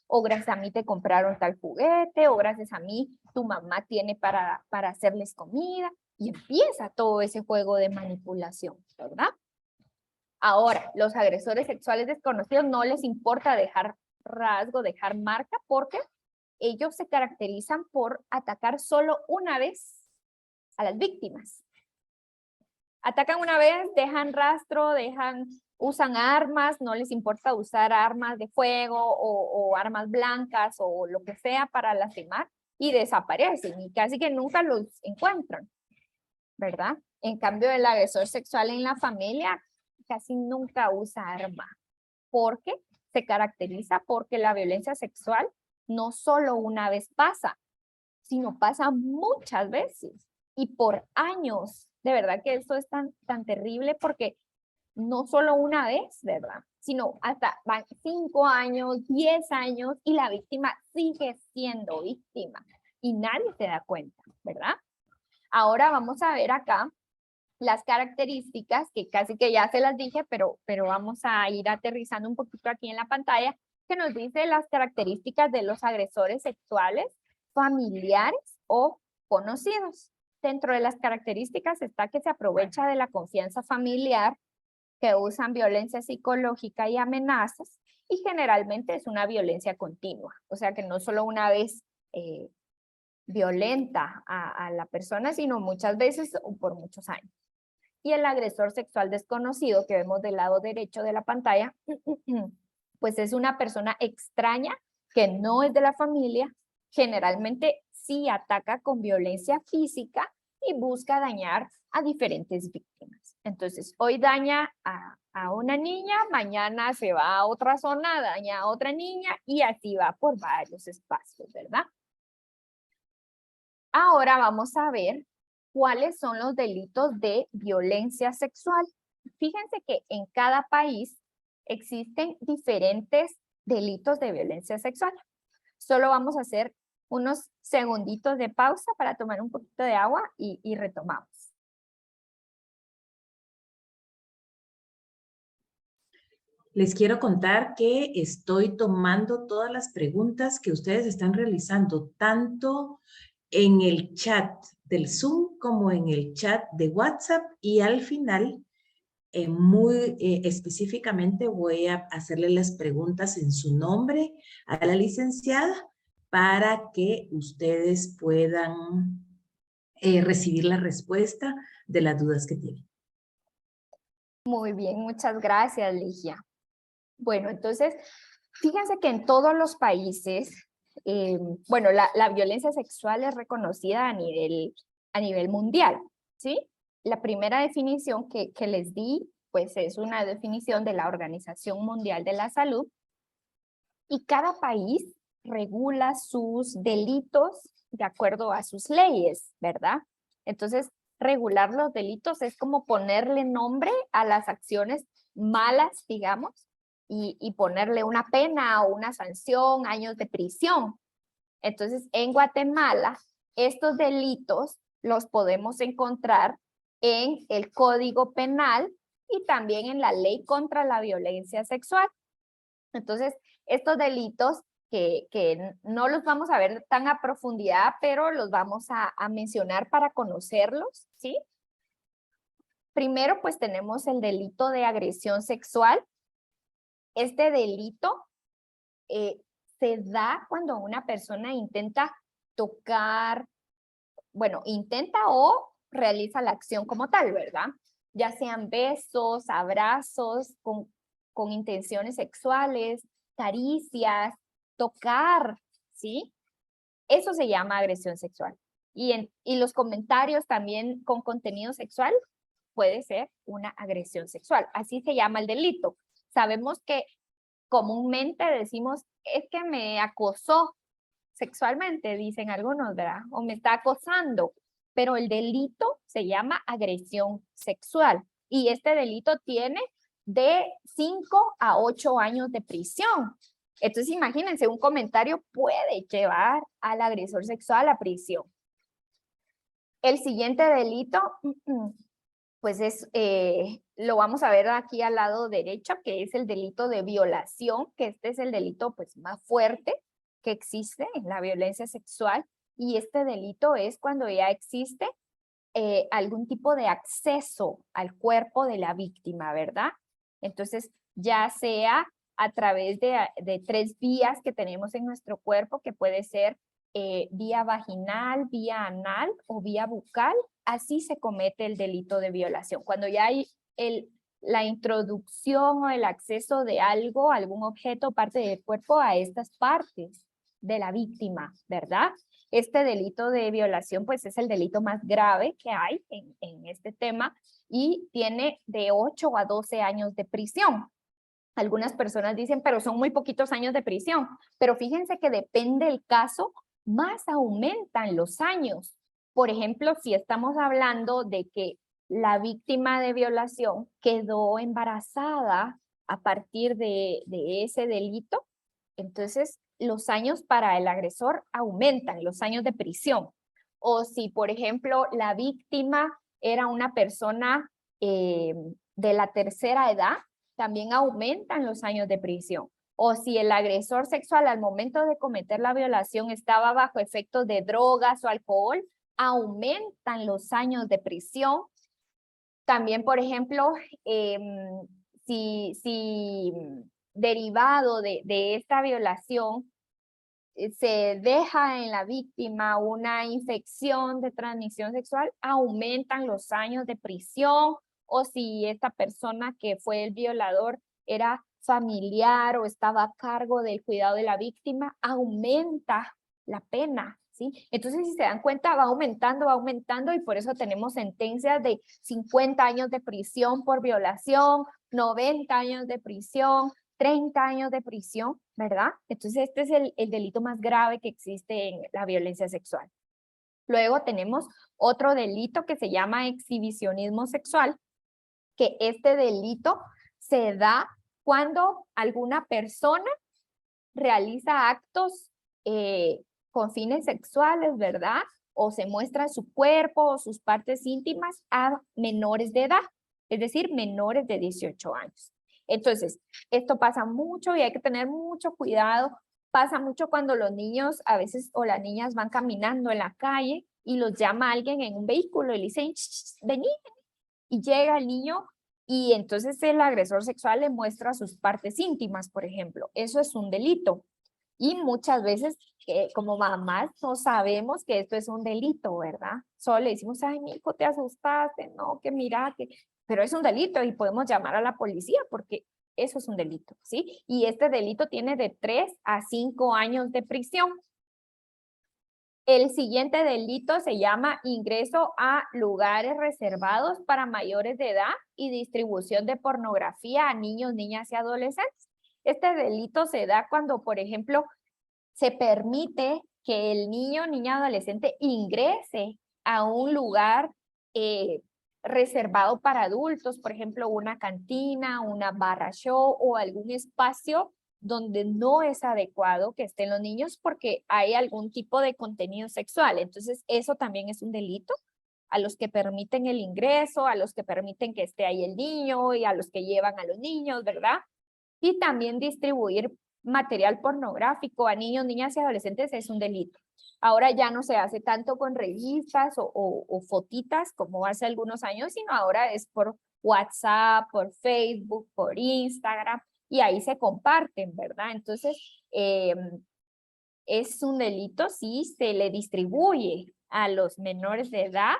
o gracias a mí te compraron tal juguete, o gracias a mí tu mamá tiene para hacerles comida, y empieza todo ese juego de manipulación, ¿verdad? Ahora, los agresores sexuales desconocidos no les importa dejar rasgo, dejar marca, porque ellos se caracterizan por atacar solo una vez a las víctimas. Atacan una vez, dejan rastro, usan armas, no les importa usar armas de fuego o armas blancas o lo que sea para lastimar y desaparecen y casi que nunca los encuentran, ¿verdad? En cambio, el agresor sexual en la familia casi nunca usa arma porque se caracteriza porque la violencia sexual no solo una vez pasa, sino pasa muchas veces y por años. De verdad que esto es tan terrible porque no solo una vez, ¿verdad? Sino hasta van 5 años, 10 años y la víctima sigue siendo víctima y nadie se da cuenta, ¿verdad? Ahora vamos a ver acá las características que casi que ya se las dije, pero vamos a ir aterrizando un poquito aquí en la pantalla, que nos dice las características de los agresores sexuales familiares o conocidos. Dentro de las características está que se aprovecha de la confianza familiar, que usan violencia psicológica y amenazas, y generalmente es una violencia continua, o sea que no solo una vez violenta a la persona, sino muchas veces o por muchos años. Y el agresor sexual desconocido que vemos del lado derecho de la pantalla, pues es una persona extraña que no es de la familia, generalmente sí ataca con violencia física y busca dañar a diferentes víctimas. Entonces, hoy daña a una niña, mañana se va a otra zona, daña a otra niña y así va por varios espacios, ¿verdad? Ahora vamos a ver cuáles son los delitos de violencia sexual. Fíjense que en cada país existen diferentes delitos de violencia sexual. Solo vamos a hacer unos segunditos de pausa para tomar un poquito de agua y retomamos. Les quiero contar que estoy tomando todas las preguntas que ustedes están realizando, tanto en el chat del Zoom como en el chat de WhatsApp, y al final, muy específicamente, voy a hacerle las preguntas en su nombre a la licenciada para que ustedes puedan recibir la respuesta de las dudas que tienen. Muy bien, muchas gracias, Ligia. Bueno, entonces, fíjense que en todos los países, bueno, la violencia sexual es reconocida a nivel mundial, ¿sí? La primera definición que les di, pues es una definición de la Organización Mundial de la Salud, y cada país regula sus delitos de acuerdo a sus leyes, ¿verdad? Entonces, regular los delitos es como ponerle nombre a las acciones malas, digamos, y ponerle una pena o una sanción, años de prisión. Entonces, en Guatemala, estos delitos los podemos encontrar en el Código Penal y también en la Ley contra la Violencia Sexual. Entonces, estos delitos que no los vamos a ver tan a profundidad, pero los vamos a mencionar para conocerlos, ¿sí? Primero, pues tenemos el delito de agresión sexual. Este delito se da cuando una persona intenta tocar, bueno, intenta o realiza la acción como tal, ¿verdad? Ya sean besos, abrazos, con intenciones sexuales, caricias, tocar, ¿sí? Eso se llama agresión sexual. Y los comentarios también con contenido sexual puede ser una agresión sexual. Así se llama el delito. Sabemos que comúnmente decimos, es que me acosó sexualmente, dicen algunos, ¿verdad? O me está acosando. Pero el delito se llama agresión sexual. Y este delito tiene de 5 a 8 años de prisión. Entonces, imagínense, un comentario puede llevar al agresor sexual a prisión. El siguiente delito, pues lo vamos a ver aquí al lado derecho, que es el delito de violación, que este es el delito pues más fuerte que existe en la violencia sexual. Y este delito es cuando ya existe algún tipo de acceso al cuerpo de la víctima, ¿verdad? Entonces, ya sea a través de 3 vías que tenemos en nuestro cuerpo, que puede ser vía vaginal, vía anal o vía bucal, así se comete el delito de violación. Cuando ya hay la introducción o el acceso de algo, algún objeto, parte del cuerpo a estas partes de la víctima, ¿verdad? Este delito de violación pues es el delito más grave que hay en este tema y tiene de 8 a 12 años de prisión. Algunas personas dicen, pero son muy poquitos años de prisión. Pero fíjense que depende del caso, más aumentan los años. Por ejemplo, si estamos hablando de que la víctima de violación quedó embarazada a partir de ese delito, entonces los años para el agresor aumentan, los años de prisión. O si, por ejemplo, la víctima era una persona de la tercera edad, también aumentan los años de prisión. O si el agresor sexual al momento de cometer la violación estaba bajo efectos de drogas o alcohol, aumentan los años de prisión. También, por ejemplo, si derivado de esta violación se deja en la víctima una infección de transmisión sexual, aumentan los años de prisión. O si esta persona que fue el violador era familiar o estaba a cargo del cuidado de la víctima, aumenta la pena, ¿sí? Entonces, si se dan cuenta, va aumentando y por eso tenemos sentencias de 50 años de prisión por violación, 90 años de prisión, 30 años de prisión, ¿verdad? Entonces, este es el delito más grave que existe en la violencia sexual. Luego tenemos otro delito que se llama exhibicionismo sexual, que este delito se da cuando alguna persona realiza actos con fines sexuales, ¿verdad? O se muestra su cuerpo o sus partes íntimas a menores de edad, es decir, menores de 18 años. Entonces, esto pasa mucho y hay que tener mucho cuidado. Pasa mucho cuando los niños a veces o las niñas van caminando en la calle y los llama alguien en un vehículo y le dicen, vení, y llega el niño y entonces el agresor sexual le muestra sus partes íntimas, por ejemplo. Eso es un delito. Y muchas veces, como mamás, no sabemos que esto es un delito, ¿verdad? Solo le decimos, ay, mi hijo, te asustaste, no, que mira, que... Pero es un delito y podemos llamar a la policía porque eso es un delito, ¿sí? Y este delito tiene de 3 a 5 años de prisión. El siguiente delito se llama ingreso a lugares reservados para mayores de edad y distribución de pornografía a niños, niñas y adolescentes. Este delito se da cuando, por ejemplo, se permite que el niño, niña, adolescente ingrese a un lugar reservado para adultos, por ejemplo, una cantina, una barra show o algún espacio donde no es adecuado que estén los niños porque hay algún tipo de contenido sexual. Entonces, eso también es un delito a los que permiten el ingreso, a los que permiten que esté ahí el niño y a los que llevan a los niños, ¿verdad? Y también distribuir material pornográfico a niños, niñas y adolescentes es un delito. Ahora ya no se hace tanto con revistas o fotitas como hace algunos años, sino ahora es por WhatsApp, por Facebook, por Instagram, y ahí se comparten, ¿verdad? Entonces, es un delito si se le distribuye a los menores de edad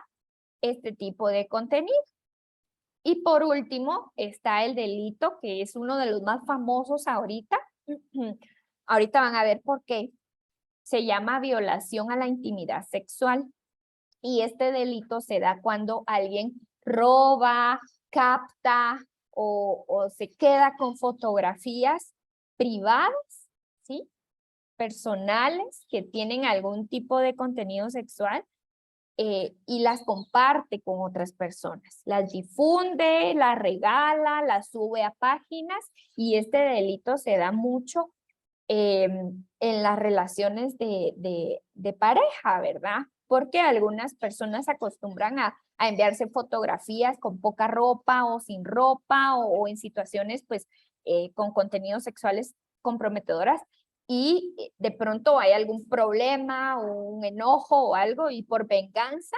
este tipo de contenido. Y por último está el delito, que es uno de los más famosos ahorita. Ahorita van a ver por qué. Se llama violación a la intimidad sexual. Y este delito se da cuando alguien roba, capta o se queda con fotografías privadas, ¿sí? Personales que tienen algún tipo de contenido sexual y las comparte con otras personas. Las difunde, las regala, las sube a páginas y este delito se da mucho en las relaciones de pareja, ¿verdad? Porque algunas personas acostumbran a enviarse fotografías con poca ropa o sin ropa o en situaciones pues con contenidos sexuales comprometedoras y de pronto hay algún problema o un enojo o algo y por venganza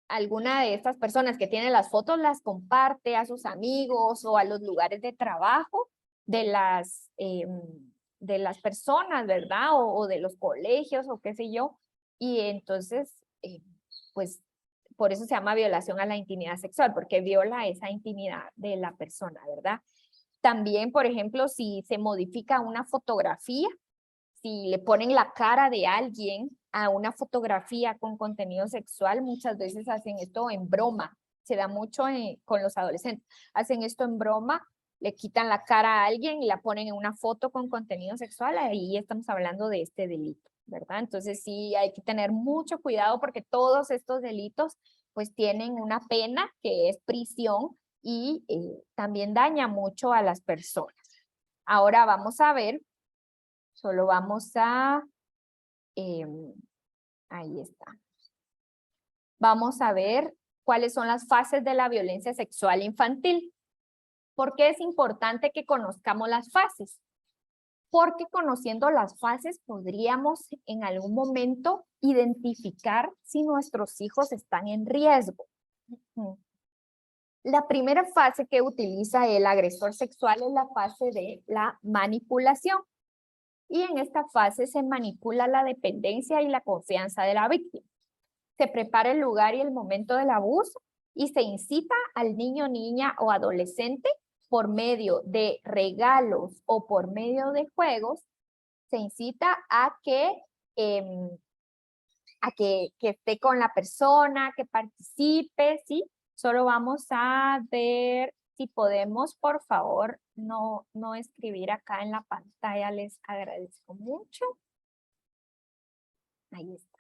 alguna de estas personas que tienen las fotos las comparte a sus amigos o a los lugares de trabajo de las personas, ¿verdad? O de los colegios o qué sé yo. Y entonces, pues, por eso se llama violación a la intimidad sexual, porque viola esa intimidad de la persona, ¿verdad? También, por ejemplo, si se modifica una fotografía, si le ponen la cara de alguien a una fotografía con contenido sexual, muchas veces hacen esto en broma. Se da mucho con los adolescentes. Hacen esto en broma, le quitan la cara a alguien y la ponen en una foto con contenido sexual. Ahí estamos hablando de este delito, ¿verdad? Entonces sí hay que tener mucho cuidado porque todos estos delitos pues tienen una pena que es prisión y también daña mucho a las personas. Ahora vamos a ver, solo vamos a, ahí está. Vamos a ver cuáles son las fases de la violencia sexual infantil. ¿Por qué es importante que conozcamos las fases? Porque conociendo las fases podríamos en algún momento identificar si nuestros hijos están en riesgo. La primera fase que utiliza el agresor sexual es la fase de la manipulación. Y en esta fase se manipula la dependencia y la confianza de la víctima. Se prepara el lugar y el momento del abuso y se incita al niño, niña o adolescente por medio de regalos o por medio de juegos, se incita a que esté con la persona, que participe, ¿sí? Solo vamos a ver si podemos, por favor, no escribir acá en la pantalla, les agradezco mucho. Ahí está.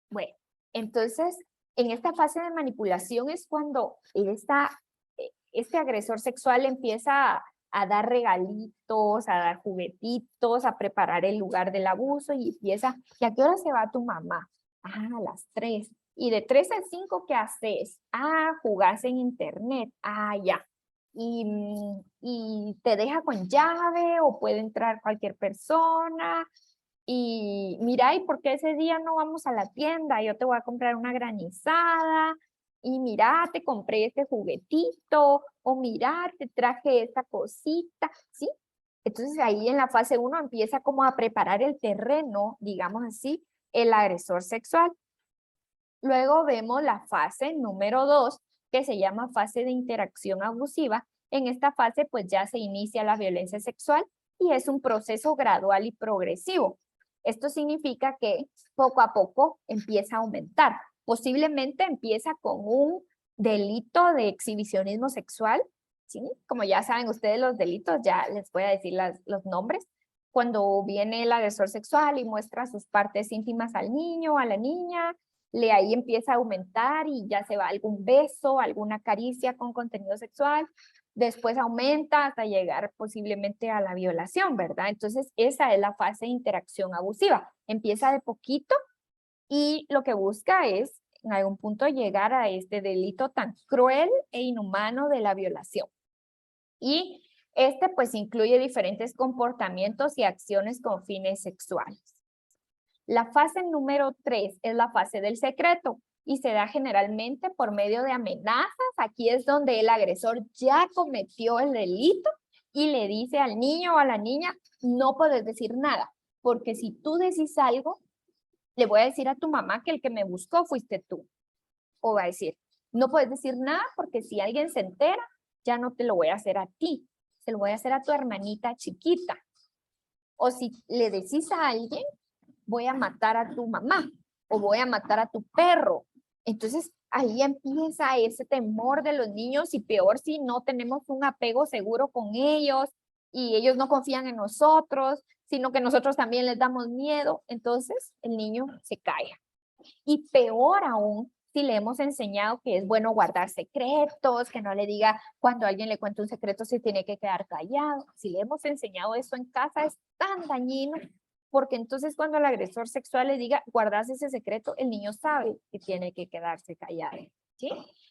Bueno, entonces, en esta fase de manipulación es cuando este agresor sexual empieza a dar regalitos, a dar juguetitos, a preparar el lugar del abuso y empieza, ¿y a qué hora se va tu mamá? Ah, a las 3. ¿Y de 3 a 5 qué haces? Ah, jugás en internet. Ah, ya. Y te deja con llave o puede entrar cualquier persona. Y mira, ¿y por qué ese día no vamos a la tienda? Yo te voy a comprar una granizada. Y mira, te compré este juguetito. O mira, te traje esta cosita. ¿Sí? Entonces ahí en la fase 1 empieza como a preparar el terreno, digamos así, el agresor sexual. Luego vemos la fase número 2, que se llama fase de interacción abusiva. En esta fase pues ya se inicia la violencia sexual y es un proceso gradual y progresivo. Esto significa que poco a poco empieza a aumentar. Posiblemente empieza con un delito de exhibicionismo sexual, ¿sí? Como ya saben ustedes los delitos, ya les voy a decir los nombres. Cuando viene el agresor sexual y muestra sus partes íntimas al niño, a la niña, ahí empieza a aumentar y ya se va algún beso, alguna caricia con contenido sexual, después aumenta hasta llegar posiblemente a la violación, ¿verdad? Entonces esa es la fase de interacción abusiva. Empieza de poquito y lo que busca es en algún punto llegar a este delito tan cruel e inhumano de la violación. Y este pues incluye diferentes comportamientos y acciones con fines sexuales. La fase número 3 es la fase del secreto y se da generalmente por medio de amenazas. Aquí es donde el agresor ya cometió el delito y le dice al niño o a la niña, no puedes decir nada, porque si tú decís algo, le voy a decir a tu mamá que el que me buscó fuiste tú. O va a decir, no puedes decir nada porque si alguien se entera, ya no te lo voy a hacer a ti, se lo voy a hacer a tu hermanita chiquita. O si le decís a alguien, voy a matar a tu mamá o voy a matar a tu perro. Entonces ahí empieza ese temor de los niños y peor si no tenemos un apego seguro con ellos y ellos no confían en nosotros, sino que nosotros también les damos miedo. Entonces el niño se cae. Y peor aún, si le hemos enseñado que es bueno guardar secretos, que no le diga cuando alguien le cuenta un secreto se tiene que quedar callado. Si le hemos enseñado eso en casa es tan dañino, porque entonces cuando el agresor sexual le diga guardas ese secreto, el niño sabe que tiene que quedarse callado, ¿sí?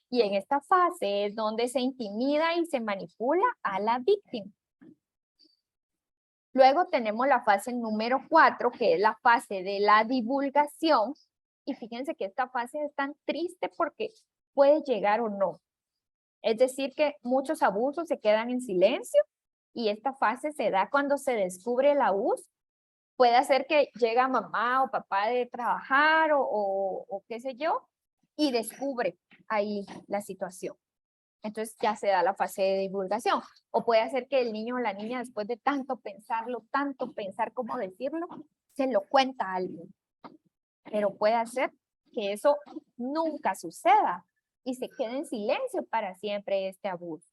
Y en esta fase es donde se intimida y se manipula a la víctima. Luego tenemos la fase número 4, que es la fase de la divulgación. Y fíjense que esta fase es tan triste porque puede llegar o no. Es decir, que muchos abusos se quedan en silencio y esta fase se da cuando se descubre el abuso. Puede ser que llega mamá o papá de trabajar o qué sé yo y descubre ahí la situación. Entonces ya se da la fase de divulgación. O puede ser que el niño o la niña después de tanto pensar cómo decirlo, se lo cuenta a alguien. Pero puede hacer que eso nunca suceda y se quede en silencio para siempre este abuso.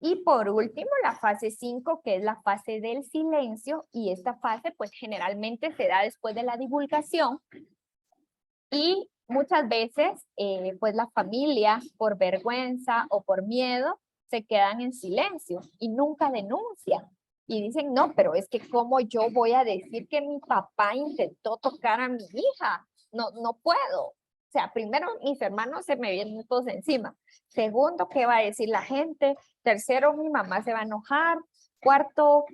Y por último, la fase 5, que es la fase del silencio, y esta fase pues generalmente se da después de la divulgación y muchas veces pues la familia por vergüenza o por miedo se quedan en silencio y nunca denuncian. Y dicen, no, pero es que ¿cómo yo voy a decir que mi papá intentó tocar a mi hija? No, no puedo. O sea, primero, mis hermanos se me vienen todos encima. Segundo, ¿qué va a decir la gente? Tercero, mi mamá se va a enojar. Cuarto,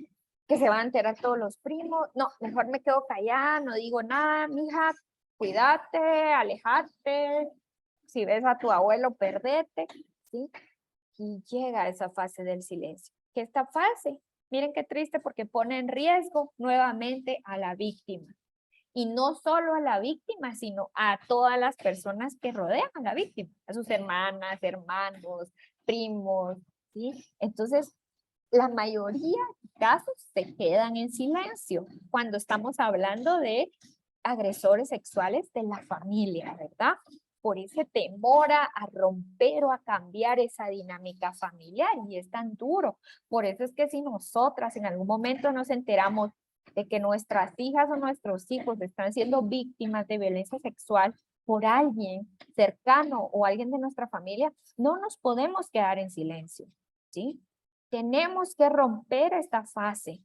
que se van a enterar todos los primos. No, mejor me quedo callada, no digo nada, mija, cuídate, alejate. Si ves a tu abuelo, perdete. ¿Sí? Y llega a esa fase del silencio. Que esta fase, miren qué triste porque pone en riesgo nuevamente a la víctima. Y no solo a la víctima, sino a todas las personas que rodean a la víctima, a sus hermanas, hermanos, primos, ¿sí? Entonces, la mayoría de casos se quedan en silencio cuando estamos hablando de agresores sexuales de la familia, ¿verdad? Por ese temor a romper o a cambiar esa dinámica familiar y es tan duro. Por eso es que si nosotras en algún momento nos enteramos de que nuestras hijas o nuestros hijos están siendo víctimas de violencia sexual por alguien cercano o alguien de nuestra familia, no nos podemos quedar en silencio, ¿sí? Tenemos que romper esta fase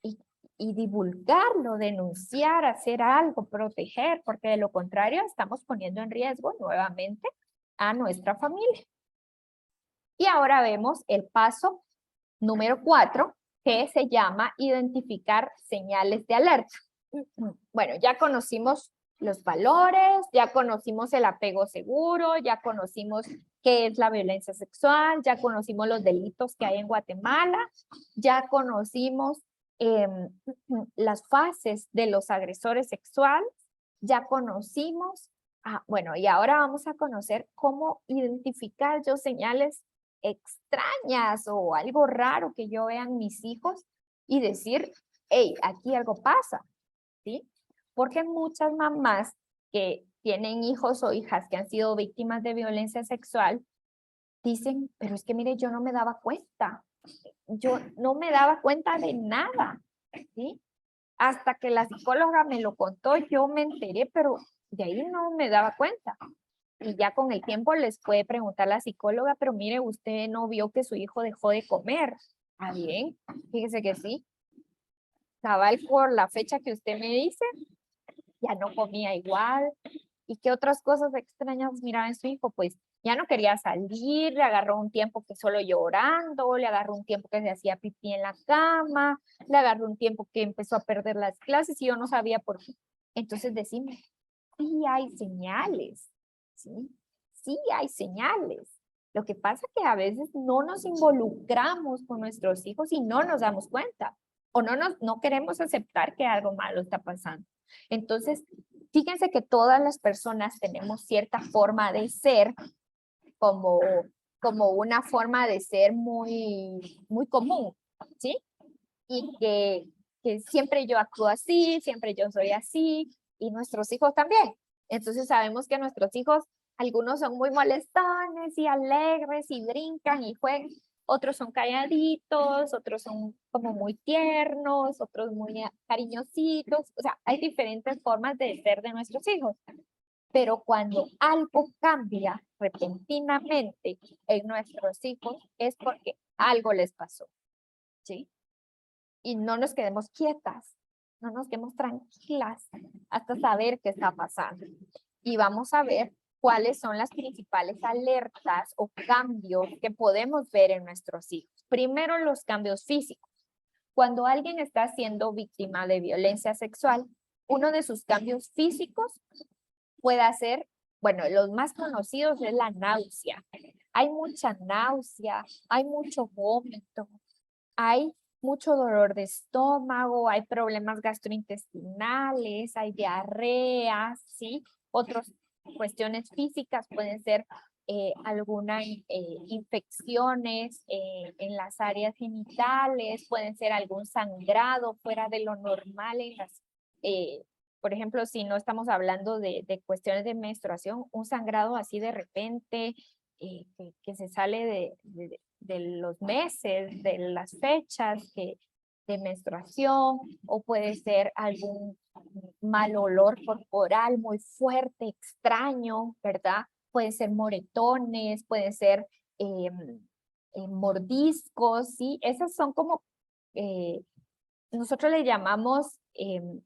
y divulgarlo, denunciar, hacer algo, proteger, porque de lo contrario estamos poniendo en riesgo nuevamente a nuestra familia. Y ahora vemos el paso número 4, que se llama identificar señales de alerta. Bueno, ya conocimos los valores, ya conocimos el apego seguro, ya conocimos qué es la violencia sexual, ya conocimos los delitos que hay en Guatemala, ya conocimos las fases de los agresores sexuales, ya conocimos, bueno, y ahora vamos a conocer cómo identificar yo señales extrañas o algo raro que yo vea en mis hijos y decir, hey, aquí algo pasa, ¿sí? Porque muchas mamás que tienen hijos o hijas que han sido víctimas de violencia sexual dicen, pero es que mire, yo no me daba cuenta, yo no me daba cuenta de nada, ¿sí? Hasta que la psicóloga me lo contó, yo me enteré, pero de ahí no me daba cuenta. Y ya con el tiempo les puede preguntar la psicóloga, pero mire, usted no vio que su hijo dejó de comer. Ah, bien, fíjese que sí. Cabal, por la fecha que usted me dice, ya no comía igual. ¿Y qué otras cosas extrañas miraba en su hijo? Pues ya no quería salir, le agarró un tiempo que solo llorando, le agarró un tiempo que se hacía pipí en la cama, le agarró un tiempo que empezó a perder las clases y yo no sabía por qué. Entonces decimos, sí hay señales, ¿sí? Sí hay señales. Lo que pasa es que a veces no nos involucramos con nuestros hijos y no nos damos cuenta o no queremos aceptar que algo malo está pasando. Entonces, fíjense que todas las personas tenemos cierta forma de ser como, como una forma de ser muy común, ¿sí? Y que siempre yo actúo así, siempre yo soy así, y nuestros hijos también. Entonces sabemos que nuestros hijos, algunos son muy molestones y alegres y brincan y juegan, otros son calladitos, otros son como muy tiernos, otros muy cariñositos, o sea, hay diferentes formas de ser de nuestros hijos. Pero cuando algo cambia repentinamente en nuestros hijos es porque algo les pasó, ¿sí? Y no nos quedemos quietas, no nos quedemos tranquilas hasta saber qué está pasando. Y vamos a ver cuáles son las principales alertas o cambios que podemos ver en nuestros hijos. Primero, los cambios físicos. Cuando alguien está siendo víctima de violencia sexual, uno de sus cambios físicos puede ser, bueno, los más conocidos es la náusea. Hay mucha náusea, hay mucho vómito, hay mucho dolor de estómago, hay problemas gastrointestinales, hay diarreas, ¿sí? Otras cuestiones físicas pueden ser algunas infecciones en las áreas genitales, pueden ser algún sangrado fuera de lo normal en las, por ejemplo, si no estamos hablando de cuestiones de menstruación, un sangrado así de repente, que se sale de los meses, de las fechas de menstruación, o puede ser algún mal olor corporal muy fuerte, extraño, ¿verdad? Pueden ser moretones, pueden ser mordiscos, ¿sí? Esas son como, nosotros le llamamos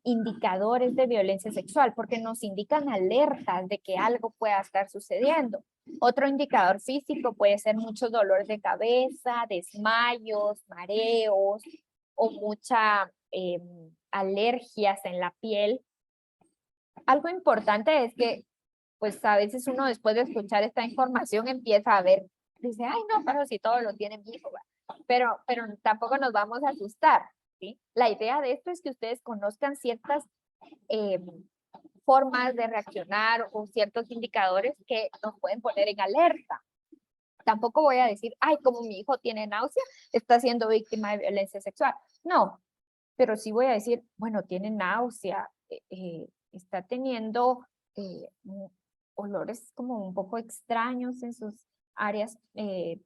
indicadores de violencia sexual, porque nos indican alertas de que algo pueda estar sucediendo. Otro indicador físico puede ser mucho dolor de cabeza, desmayos, mareos o mucha alergias en la piel. Algo importante es que, pues a veces uno después de escuchar esta información empieza a ver, dice, ay no, pero si todo lo tiene mi hijo, pero tampoco nos vamos a asustar, ¿sí? La idea de esto es que ustedes conozcan ciertas formas de reaccionar o ciertos indicadores que nos pueden poner en alerta. Tampoco voy a decir, ay, como mi hijo tiene náusea, está siendo víctima de violencia sexual. No, pero sí voy a decir, bueno, tiene náusea, está teniendo olores como un poco extraños en sus áreas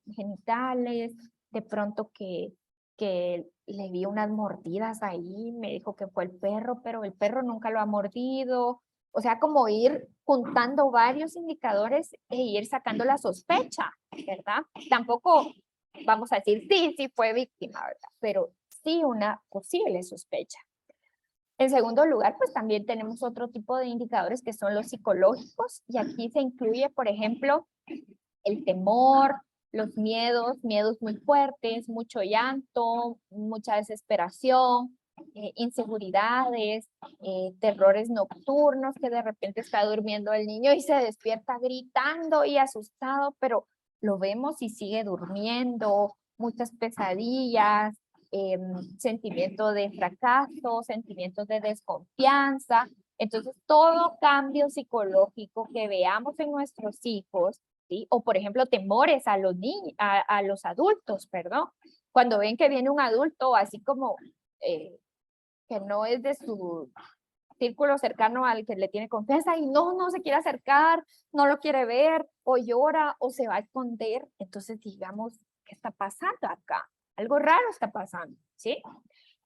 genitales, de pronto que le vi unas mordidas ahí, me dijo que fue el perro, pero el perro nunca lo ha mordido. O sea, como ir juntando varios indicadores e ir sacando la sospecha, ¿verdad? Tampoco vamos a decir, sí fue víctima, ¿verdad? Pero sí una posible sospecha. En segundo lugar, pues también tenemos otro tipo de indicadores que son los psicológicos, y aquí se incluye, por ejemplo, el temor, los miedos muy fuertes, mucho llanto, mucha desesperación, inseguridades, terrores nocturnos, que de repente está durmiendo el niño y se despierta gritando y asustado, pero lo vemos y sigue durmiendo, muchas pesadillas, sentimiento de fracaso, sentimientos de desconfianza. Entonces, todo cambio psicológico que veamos en nuestros hijos, ¿sí? O por ejemplo, temores a los niños, a los adultos, perdón. Cuando ven que viene un adulto así como que no es de su círculo cercano al que le tiene confianza y no se quiere acercar, no lo quiere ver, o llora, o se va a esconder, entonces digamos, ¿qué está pasando acá? Algo raro está pasando, ¿sí?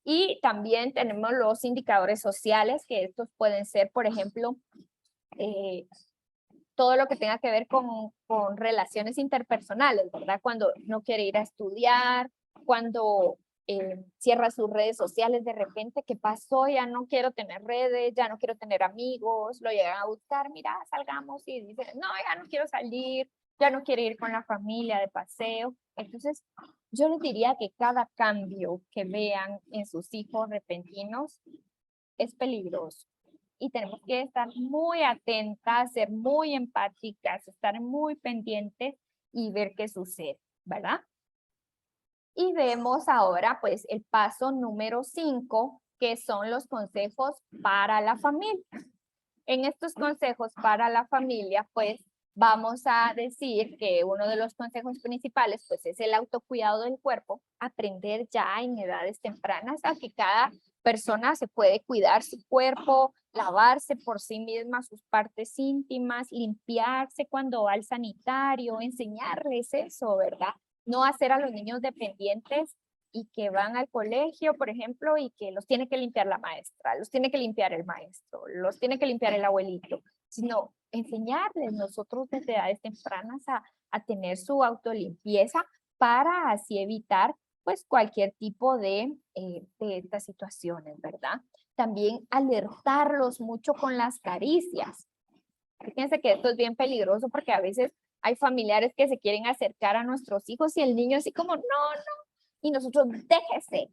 Y también tenemos los indicadores sociales, que estos pueden ser, por ejemplo, todo lo que tenga que ver con relaciones interpersonales, ¿verdad? Cuando no quiere ir a estudiar, cuando cierra sus redes sociales de repente, ¿qué pasó? Ya no quiero tener redes, ya no quiero tener amigos, lo llegan a buscar, mira, salgamos y dicen, no, ya no quiero salir, ya no quiere ir con la familia de paseo. Entonces, yo les diría que cada cambio que vean en sus hijos repentinos es peligroso. Y tenemos que estar muy atentas, ser muy empáticas, estar muy pendientes y ver qué sucede, ¿verdad? Y vemos ahora pues el paso número 5, que son los consejos para la familia. En estos consejos para la familia, pues vamos a decir que uno de los consejos principales pues es el autocuidado del cuerpo, aprender ya en edades tempranas a que cada persona se puede cuidar su cuerpo, lavarse por sí misma sus partes íntimas, limpiarse cuando va al sanitario, enseñarles eso, ¿verdad? No hacer a los niños dependientes y que van al colegio, por ejemplo, y que los tiene que limpiar la maestra, los tiene que limpiar el maestro, los tiene que limpiar el abuelito, sino enseñarles nosotros desde edades tempranas a tener su autolimpieza para así evitar pues cualquier tipo de estas situaciones, ¿verdad? También alertarlos mucho con las caricias. Fíjense que esto es bien peligroso porque a veces hay familiares que se quieren acercar a nuestros hijos y el niño así como, no, y nosotros déjese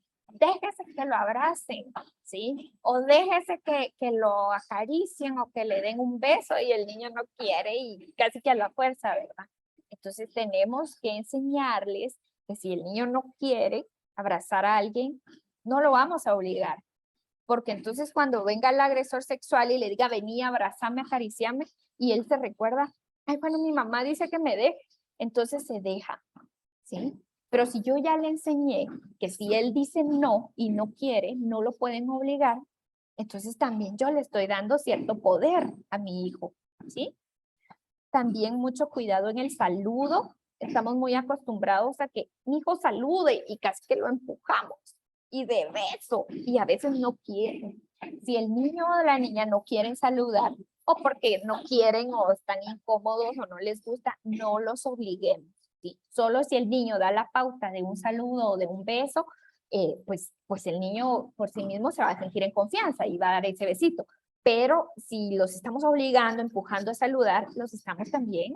que lo abracen, ¿sí? O déjese que lo acaricien o que le den un beso y el niño no quiere y casi que a la fuerza, ¿verdad? Entonces tenemos que enseñarles que si el niño no quiere abrazar a alguien, no lo vamos a obligar. Porque entonces cuando venga el agresor sexual y le diga, vení, abrázame, acariciame, y él se recuerda, ay, bueno, mi mamá dice que me deje, entonces se deja, ¿sí? Pero si yo ya le enseñé que si él dice no y no quiere, no lo pueden obligar, entonces también yo le estoy dando cierto poder a mi hijo, ¿sí? También mucho cuidado en el saludo. Estamos muy acostumbrados a que mi hijo salude y casi que lo empujamos y de beso y a veces no quieren. Si el niño o la niña no quieren saludar o porque no quieren o están incómodos o no les gusta, no los obliguemos. ¿Sí? Solo si el niño da la pauta de un saludo o de un beso, pues el niño por sí mismo se va a sentir en confianza y va a dar ese besito. Pero si los estamos obligando, empujando a saludar, los estamos también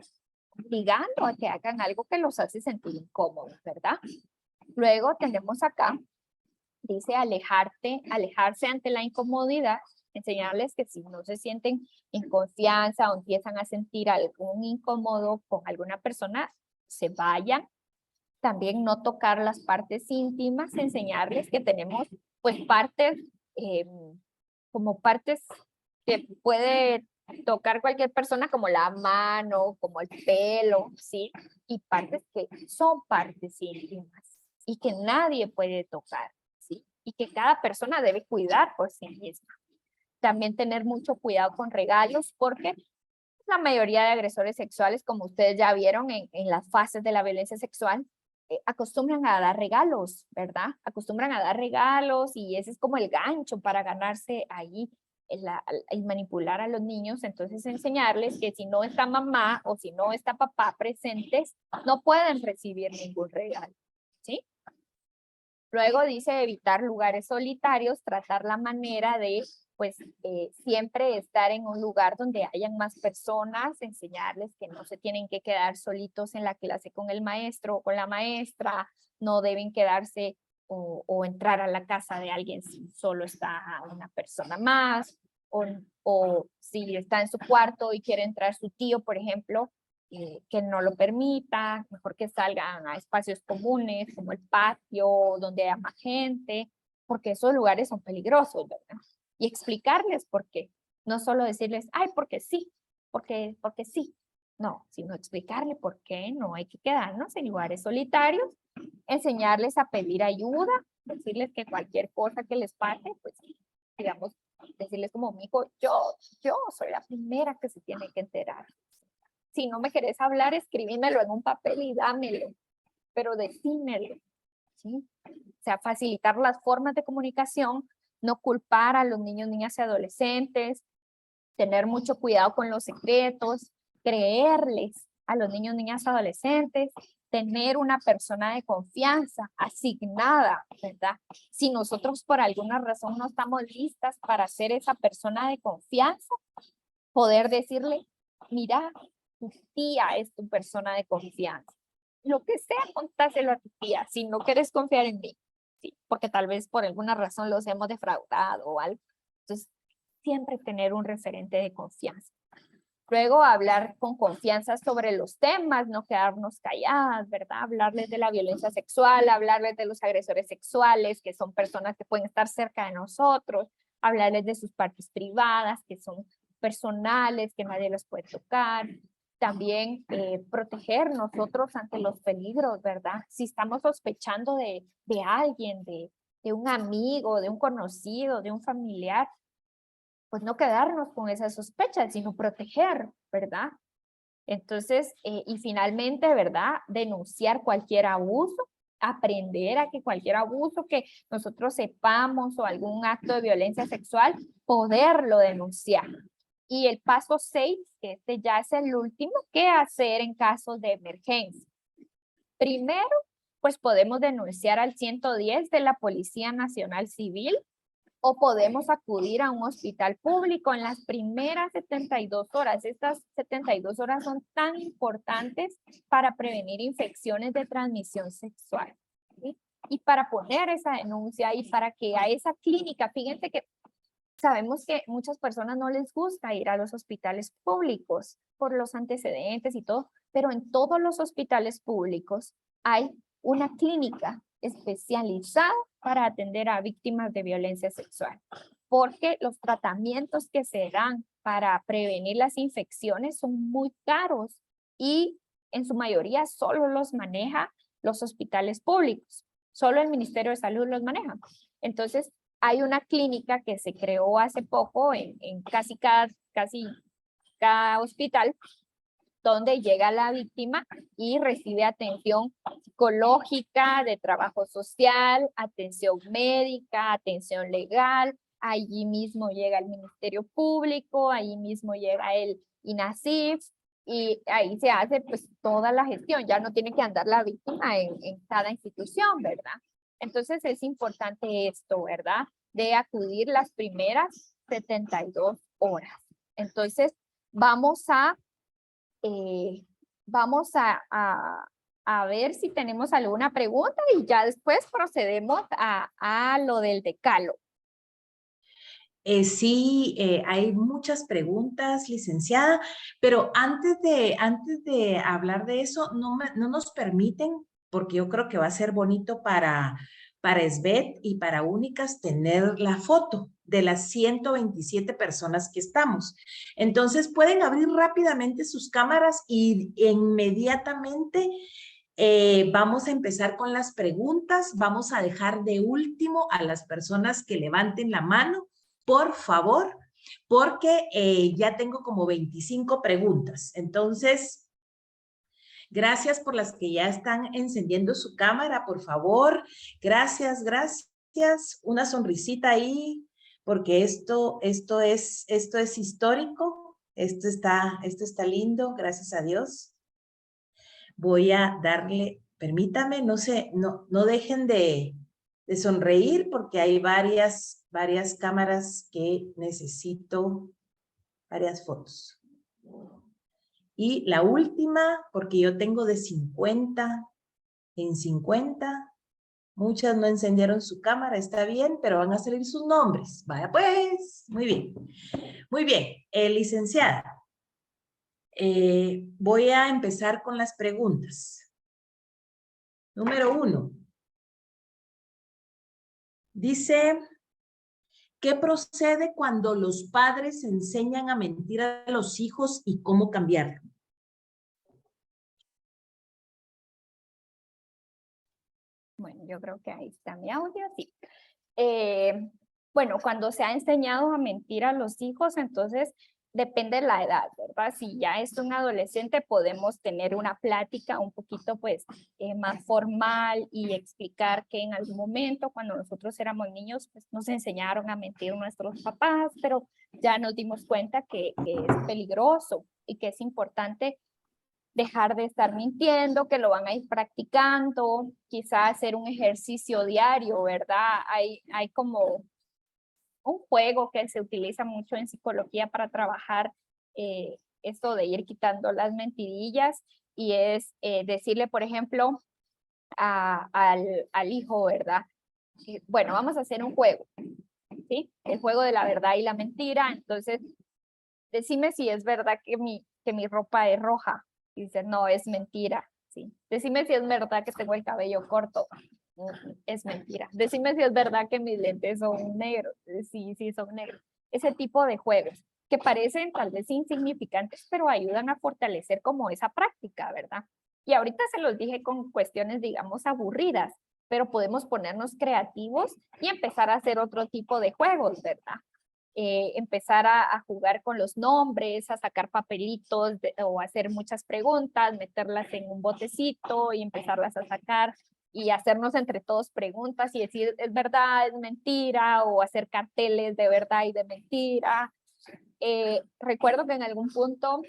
obligando a que hagan algo que los hace sentir incómodos, ¿verdad? Luego tenemos acá, dice alejarse ante la incomodidad, enseñarles que si no se sienten en confianza o empiezan a sentir algún incómodo con alguna persona, se vayan. También no tocar las partes íntimas, enseñarles que tenemos pues partes como partes que puede tocar cualquier persona como la mano, como el pelo, ¿sí? Y partes que son partes íntimas y que nadie puede tocar, ¿sí? Y que cada persona debe cuidar por sí misma. También tener mucho cuidado con regalos porque la mayoría de agresores sexuales, como ustedes ya vieron en las fases de la violencia sexual, acostumbran a dar regalos, ¿verdad? Acostumbran a dar regalos y ese es como el gancho para ganarse ahí y manipular a los niños. Entonces enseñarles que si no está mamá o si no está papá presentes, no pueden recibir ningún regalo, ¿sí? Luego dice evitar lugares solitarios, tratar la manera de pues siempre estar en un lugar donde hayan más personas, enseñarles que no se tienen que quedar solitos en la clase con el maestro o con la maestra, no deben quedarse o entrar a la casa de alguien si solo está una persona más, o si está en su cuarto y quiere entrar su tío, por ejemplo, que no lo permita, mejor que salgan a espacios comunes como el patio, donde haya más gente, porque esos lugares son peligrosos, ¿verdad? Y explicarles por qué. No solo decirles, ay, porque sí, porque sí. No, sino explicarle por qué no hay que quedarnos en lugares solitarios, enseñarles a pedir ayuda, decirles que cualquier cosa que les pase, pues, digamos, decirles como, mijo, yo soy la primera que se tiene que enterar. Si no me querés hablar, escríbemelo en un papel y dámelo, pero decímelo, ¿sí? O sea, facilitar las formas de comunicación, no culpar a los niños, niñas y adolescentes, tener mucho cuidado con los secretos, creerles a los niños, niñas, adolescentes, tener una persona de confianza asignada, ¿verdad? Si nosotros por alguna razón no estamos listas para ser esa persona de confianza, poder decirle, mira, tu tía es tu persona de confianza. Lo que sea, contáselo a tu tía, si no quieres confiar en mí, sí, porque tal vez por alguna razón los hemos defraudado o algo. Entonces, siempre tener un referente de confianza. Luego, hablar con confianza sobre los temas, no quedarnos calladas, ¿verdad? Hablarles de la violencia sexual, hablarles de los agresores sexuales, que son personas que pueden estar cerca de nosotros, hablarles de sus partes privadas, que son personales, que nadie las puede tocar. También proteger nosotros ante los peligros, ¿verdad? Si estamos sospechando de alguien, de un amigo, de un conocido, de un familiar, pues no quedarnos con esas sospechas, sino proteger, ¿verdad? Entonces, y finalmente, ¿verdad? Denunciar cualquier abuso, aprender a que cualquier abuso que nosotros sepamos o algún acto de violencia sexual, poderlo denunciar. Y el paso 6, que este ya es el último, ¿qué hacer en casos de emergencia? Primero, pues podemos denunciar al 110 de la Policía Nacional Civil, o podemos acudir a un hospital público en las primeras 72 horas. Estas 72 horas son tan importantes para prevenir infecciones de transmisión sexual, ¿sí? Y para poner esa denuncia y para que a esa clínica, fíjense que sabemos que muchas personas no les gusta ir a los hospitales públicos por los antecedentes y todo, pero en todos los hospitales públicos hay una clínica especializada para atender a víctimas de violencia sexual, porque los tratamientos que se dan para prevenir las infecciones son muy caros y en su mayoría solo los maneja los hospitales públicos, solo el Ministerio de Salud los maneja. Entonces, hay una clínica que se creó hace poco en casi cada hospital, donde llega la víctima y recibe atención psicológica, de trabajo social, atención médica, atención legal. Allí mismo llega el Ministerio Público, allí mismo llega el INASIF, y ahí se hace pues toda la gestión. Ya no tiene que andar la víctima en cada institución, ¿verdad? Entonces es importante esto, ¿verdad? De acudir las primeras 72 horas. Entonces vamos a ver si tenemos alguna pregunta y ya después procedemos a lo del decálogo. Sí, hay muchas preguntas, licenciada, pero antes de hablar de eso, no nos permiten, porque yo creo que va a ser bonito para SBET y para Únicas tener la foto de las 127 personas que estamos. Entonces, pueden abrir rápidamente sus cámaras y inmediatamente vamos a empezar con las preguntas. Vamos a dejar de último a las personas que levanten la mano, por favor, porque ya tengo como 25 preguntas. Entonces, gracias por las que ya están encendiendo su cámara, por favor. Gracias, gracias. Una sonrisita ahí, porque esto es histórico. Esto está lindo, gracias a Dios. Voy a darle, permítame, no dejen de sonreír porque hay varias cámaras que necesito, varias fotos. Y la última, porque yo tengo de 50 en 50, muchas no encendieron su cámara, está bien, pero van a salir sus nombres. Vaya pues, muy bien. Muy bien, licenciada, voy a empezar con las preguntas. Número 1. Dice, ¿qué procede cuando los padres enseñan a mentir a los hijos y cómo cambiarlo? Bueno, yo creo que ahí está mi audio, sí. Bueno, cuando se ha enseñado a mentir a los hijos, entonces depende de la edad, ¿verdad? Si ya es un adolescente, podemos tener una plática un poquito, pues, más formal y explicar que en algún momento, cuando nosotros éramos niños, pues, nos enseñaron a mentir nuestros papás, pero ya nos dimos cuenta que es peligroso y que es importante dejar de estar mintiendo, que lo van a ir practicando, quizá hacer un ejercicio diario, ¿verdad? Hay como un juego que se utiliza mucho en psicología para trabajar esto de ir quitando las mentirillas y es decirle, por ejemplo, al hijo, ¿verdad? Bueno, vamos a hacer un juego, ¿sí? El juego de la verdad y la mentira. Entonces, decime si es verdad que mi ropa es roja. Y dice, no, es mentira, ¿sí? Decime si es verdad que tengo el cabello corto. Es mentira. Decime si es verdad que mis lentes son negros. Sí, sí, son negros. Ese tipo de juegos que parecen tal vez insignificantes, pero ayudan a fortalecer como esa práctica, ¿verdad? Y ahorita se los dije con cuestiones, digamos, aburridas, pero podemos ponernos creativos y empezar a hacer otro tipo de juegos, ¿verdad? Empezar a jugar con los nombres, a sacar papelitos o hacer muchas preguntas, meterlas en un botecito y empezarlas a sacar y hacernos entre todos preguntas y decir es verdad, es mentira, o hacer carteles de verdad y de mentira. Recuerdo que en algún punto,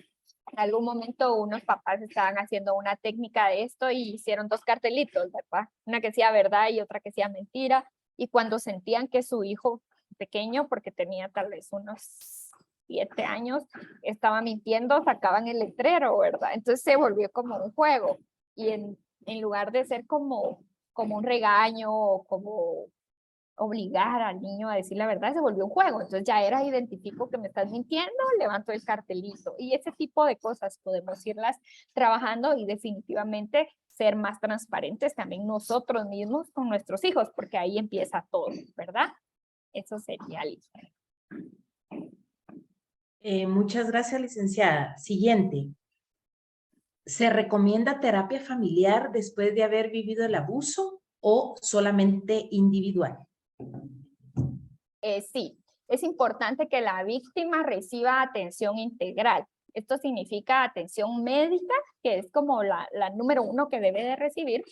en algún momento, unos papás estaban haciendo una técnica de esto y hicieron dos cartelitos, ¿verdad? Una que decía verdad y otra que decía mentira. Y cuando sentían que su hijo pequeño, porque tenía tal vez unos 7 años, estaba mintiendo, sacaban el letrero, ¿verdad? Entonces se volvió como un juego. Y en lugar de ser como un regaño o como obligar al niño a decir la verdad, se volvió un juego. Entonces ya era, identifico que me estás mintiendo, levanto el cartelito. Y ese tipo de cosas podemos irlas trabajando y definitivamente ser más transparentes también nosotros mismos con nuestros hijos, porque ahí empieza todo, ¿verdad? Eso sería listo. Muchas gracias, licenciada. Siguiente. ¿Se recomienda terapia familiar después de haber vivido el abuso o solamente individual? Sí, es importante que la víctima reciba atención integral. Esto significa atención médica, que es como la número 1 que debe de recibir,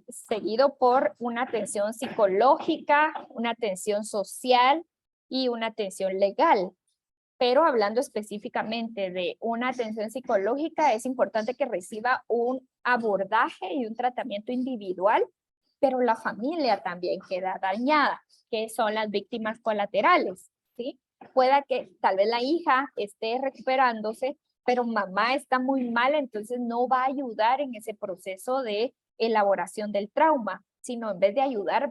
seguido por una atención psicológica, una atención social y una atención legal. Pero hablando específicamente de una atención psicológica, es importante que reciba un abordaje y un tratamiento individual, pero la familia también queda dañada, que son las víctimas colaterales, ¿sí? Pueda que tal vez la hija esté recuperándose, pero mamá está muy mal, entonces no va a ayudar en ese proceso de elaboración del trauma, sino en vez de ayudar,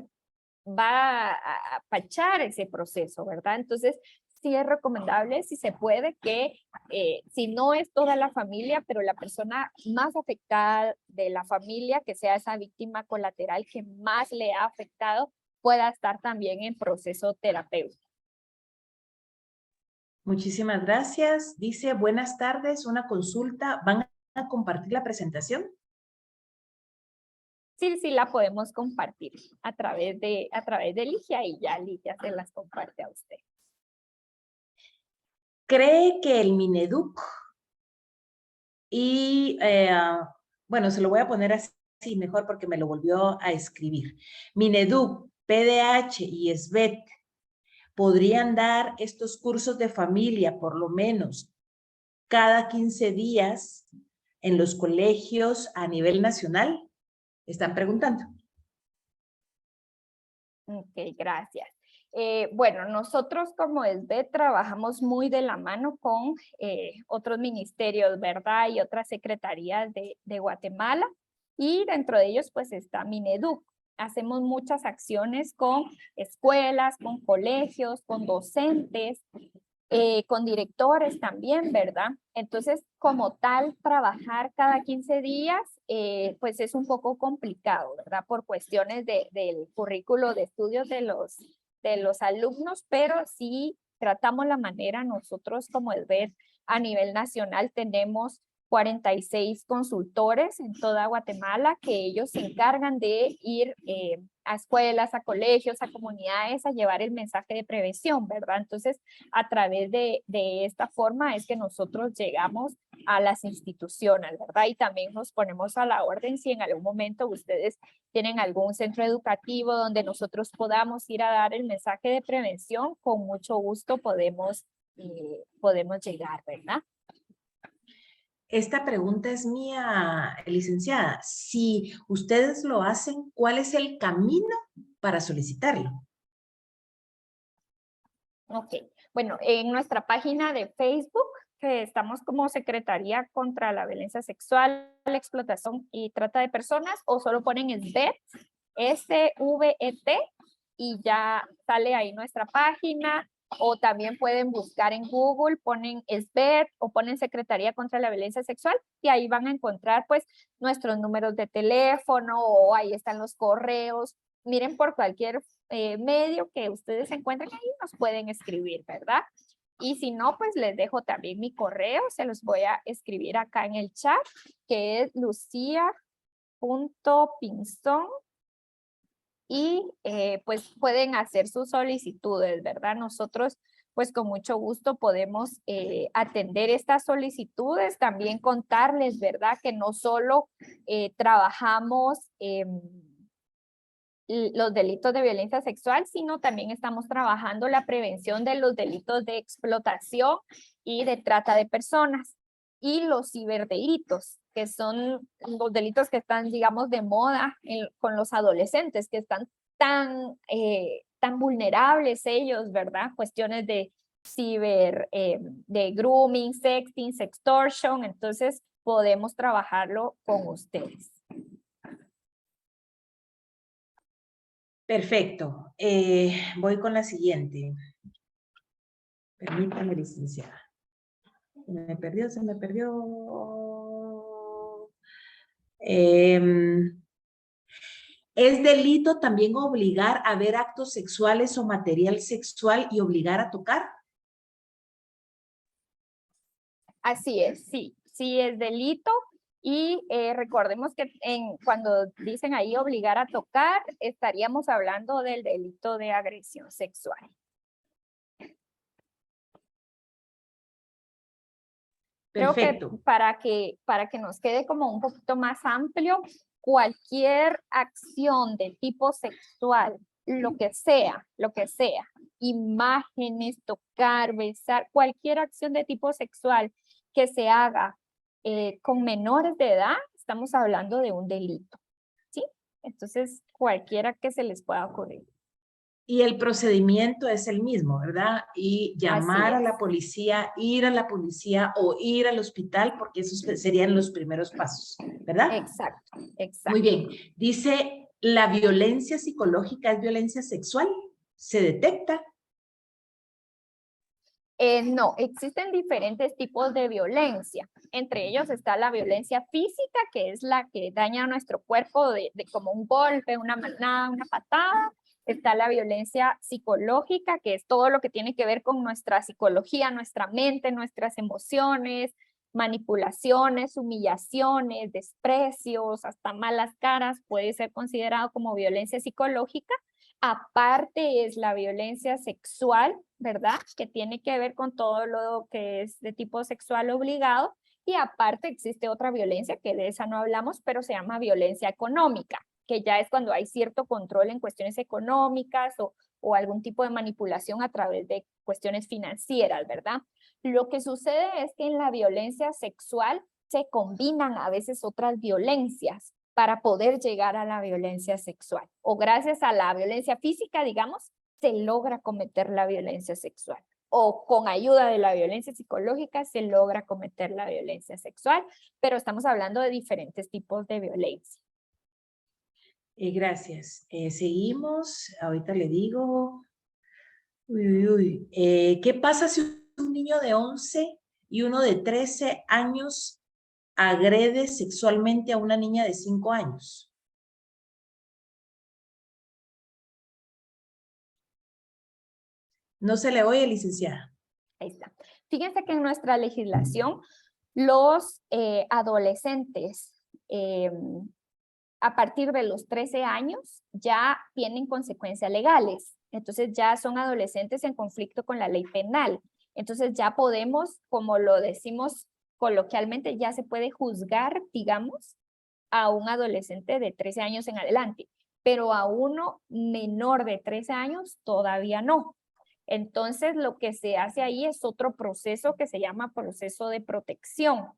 va a apachar ese proceso, ¿verdad? Entonces, sí es recomendable, si se puede, que si no es toda la familia, pero la persona más afectada de la familia, que sea esa víctima colateral que más le ha afectado, pueda estar también en proceso terapéutico. Muchísimas gracias. Dice, buenas tardes, una consulta. ¿Van a compartir la presentación? Sí, sí la podemos compartir a través de Ligia y ya Ligia se las comparte a usted. ¿Cree que el Mineduc y, bueno, se lo voy a poner así mejor porque me lo volvió a escribir? Mineduc, PDH y SBET podrían dar estos cursos de familia por lo menos cada 15 días en los colegios a nivel nacional? Están preguntando. Ok, gracias. Bueno, nosotros como SBET trabajamos muy de la mano con otros ministerios, ¿verdad? Y otras secretarías de Guatemala. Y dentro de ellos, pues, está Mineduc. Hacemos muchas acciones con escuelas, con colegios, con docentes, con directores también, ¿verdad? Entonces, como tal, trabajar cada 15 días, pues es un poco complicado, ¿verdad? Por cuestiones del currículo de estudios de los alumnos, pero sí tratamos la manera, nosotros como SBET a nivel nacional tenemos 46 consultores en toda Guatemala que ellos se encargan de ir a escuelas, a colegios, a comunidades, a llevar el mensaje de prevención, ¿verdad? Entonces, a través de esta forma es que nosotros llegamos a las instituciones, ¿verdad? Y también nos ponemos a la orden si en algún momento ustedes tienen algún centro educativo donde nosotros podamos ir a dar el mensaje de prevención, con mucho gusto podemos llegar, ¿verdad? Esta pregunta es mía, licenciada. Si ustedes lo hacen, ¿cuál es el camino para solicitarlo? Ok, bueno, en nuestra página de Facebook, que estamos como Secretaría contra la Violencia Sexual, la Explotación y Trata de Personas, o solo ponen SVET, SVET, y ya sale ahí nuestra página, o también pueden buscar en Google, ponen SVET o ponen Secretaría contra la Violencia Sexual, y ahí van a encontrar pues nuestros números de teléfono, o ahí están los correos. Miren, por cualquier medio que ustedes encuentren ahí, nos pueden escribir, ¿verdad? Y si no, pues les dejo también mi correo, se los voy a escribir acá en el chat, que es lucia.pinzón, y pues pueden hacer sus solicitudes, ¿verdad? Nosotros pues con mucho gusto podemos atender estas solicitudes, también contarles, ¿verdad? Que no solo trabajamos los delitos de violencia sexual, sino también estamos trabajando la prevención de los delitos de explotación y de trata de personas, y los ciberdelitos, que son los delitos que están, digamos, de moda con los adolescentes, que están tan vulnerables ellos, ¿verdad? Cuestiones de de grooming, sexting, sextortion, entonces podemos trabajarlo con ustedes. Perfecto. Voy con la siguiente. Permítame, licenciada. Se me perdió. ¿Es delito también obligar a ver actos sexuales o material sexual y obligar a tocar? Así es, sí, sí es delito. Y recordemos que cuando dicen ahí obligar a tocar, estaríamos hablando del delito de agresión sexual. Perfecto. Creo que para que nos quede como un poquito más amplio, cualquier acción de tipo sexual, lo que sea, imágenes, tocar, besar, cualquier acción de tipo sexual que se haga con menores de edad, estamos hablando de un delito, ¿sí? Entonces, cualquiera que se les pueda ocurrir. Y el procedimiento es el mismo, ¿verdad? Y llamar a la policía, ir a la policía o ir al hospital, porque esos serían los primeros pasos, ¿verdad? Exacto, exacto. Muy bien. Dice, ¿la violencia psicológica es violencia sexual? ¿Se detecta? No, existen diferentes tipos de violencia. Entre ellos está la violencia física, que es la que daña a nuestro cuerpo de como un golpe, una manada, una patada. Está la violencia psicológica, que es todo lo que tiene que ver con nuestra psicología, nuestra mente, nuestras emociones, manipulaciones, humillaciones, desprecios, hasta malas caras, puede ser considerado como violencia psicológica. Aparte es la violencia sexual, ¿verdad? Que tiene que ver con todo lo que es de tipo sexual obligado. Y aparte existe otra violencia, que de esa no hablamos, pero se llama violencia económica, que ya es cuando hay cierto control en cuestiones económicas o algún tipo de manipulación a través de cuestiones financieras, ¿verdad? Lo que sucede es que en la violencia sexual se combinan a veces otras violencias para poder llegar a la violencia sexual. O gracias a la violencia física, digamos, se logra cometer la violencia sexual. O con ayuda de la violencia psicológica se logra cometer la violencia sexual, pero estamos hablando de diferentes tipos de violencia. Gracias. Seguimos. Ahorita le digo. ¿Qué pasa si un niño de 11 y uno de 13 años agrede sexualmente a una niña de 5 años? No se le oye, licenciada. Ahí está. Fíjense que en nuestra legislación los adolescentes a partir de los 13 años ya tienen consecuencias legales. Entonces ya son adolescentes en conflicto con la ley penal. Entonces ya podemos, como lo decimos coloquialmente, ya se puede juzgar, digamos, a un adolescente de 13 años en adelante, pero a uno menor de 13 años todavía no. Entonces lo que se hace ahí es otro proceso que se llama proceso de protección,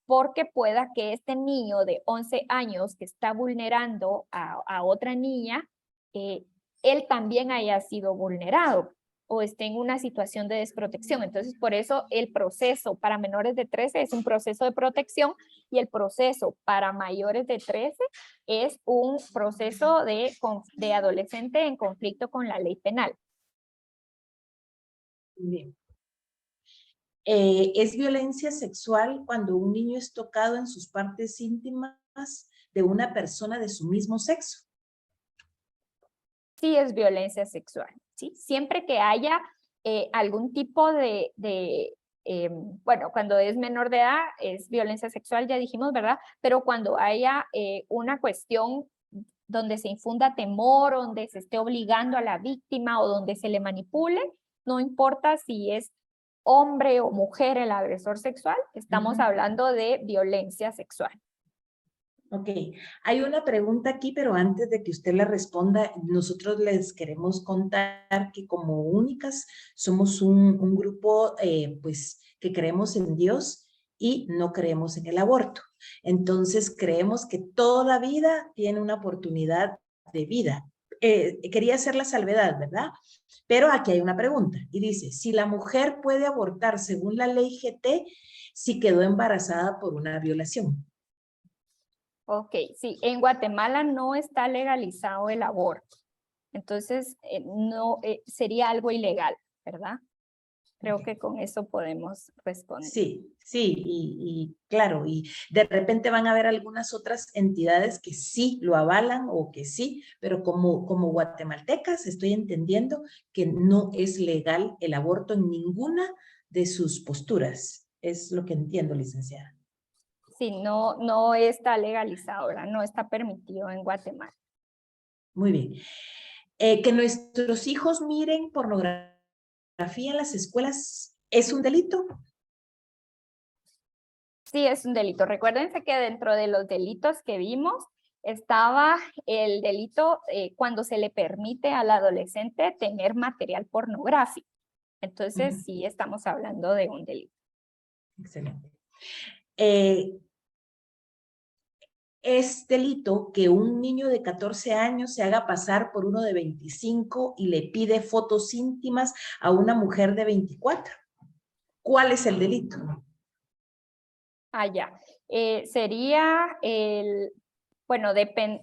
porque pueda que este niño de 11 años que está vulnerando a otra niña, él también haya sido vulnerado o esté en una situación de desprotección. Entonces, por eso el proceso para menores de 13 es un proceso de protección y el proceso para mayores de 13 es un proceso de adolescente en conflicto con la ley penal. Bien. ¿Es violencia sexual cuando un niño es tocado en sus partes íntimas de una persona de su mismo sexo? Sí, es violencia sexual, ¿sí? Siempre que haya algún tipo bueno, cuando es menor de edad es violencia sexual, ya dijimos, ¿verdad? Pero cuando haya una cuestión donde se infunda temor, donde se esté obligando a la víctima o donde se le manipule, no importa si es hombre o mujer el agresor sexual, estamos hablando de violencia sexual. Ok, hay una pregunta aquí, pero antes de que usted la responda, nosotros les queremos contar que como únicas somos un grupo pues que creemos en Dios y no creemos en el aborto. Entonces creemos que toda vida tiene una oportunidad de vida. Quería hacer la salvedad, ¿verdad? Pero aquí hay una pregunta y dice, si la mujer puede abortar según la ley GT, si quedó embarazada por una violación. Ok, sí, en Guatemala no está legalizado el aborto, entonces no sería algo ilegal, ¿verdad? Creo que con eso podemos responder. Sí, sí, y claro, y de repente van a haber algunas otras entidades que sí lo avalan o que sí, pero como guatemaltecas estoy entendiendo que no es legal el aborto en ninguna de sus posturas. Es lo que entiendo, licenciada. Sí, no está legalizado, ¿verdad? No está permitido en Guatemala. Muy bien. Que nuestros hijos miren pornografía en las escuelas, ¿es un delito? Sí, es un delito. Recuérdense que dentro de los delitos que vimos estaba el delito cuando se le permite al adolescente tener material pornográfico. Entonces, sí estamos hablando de un delito. Excelente. Es delito que un niño de 14 años se haga pasar por uno de 25 y le pide fotos íntimas a una mujer de 24. ¿Cuál es el delito? Ya. Sería bueno,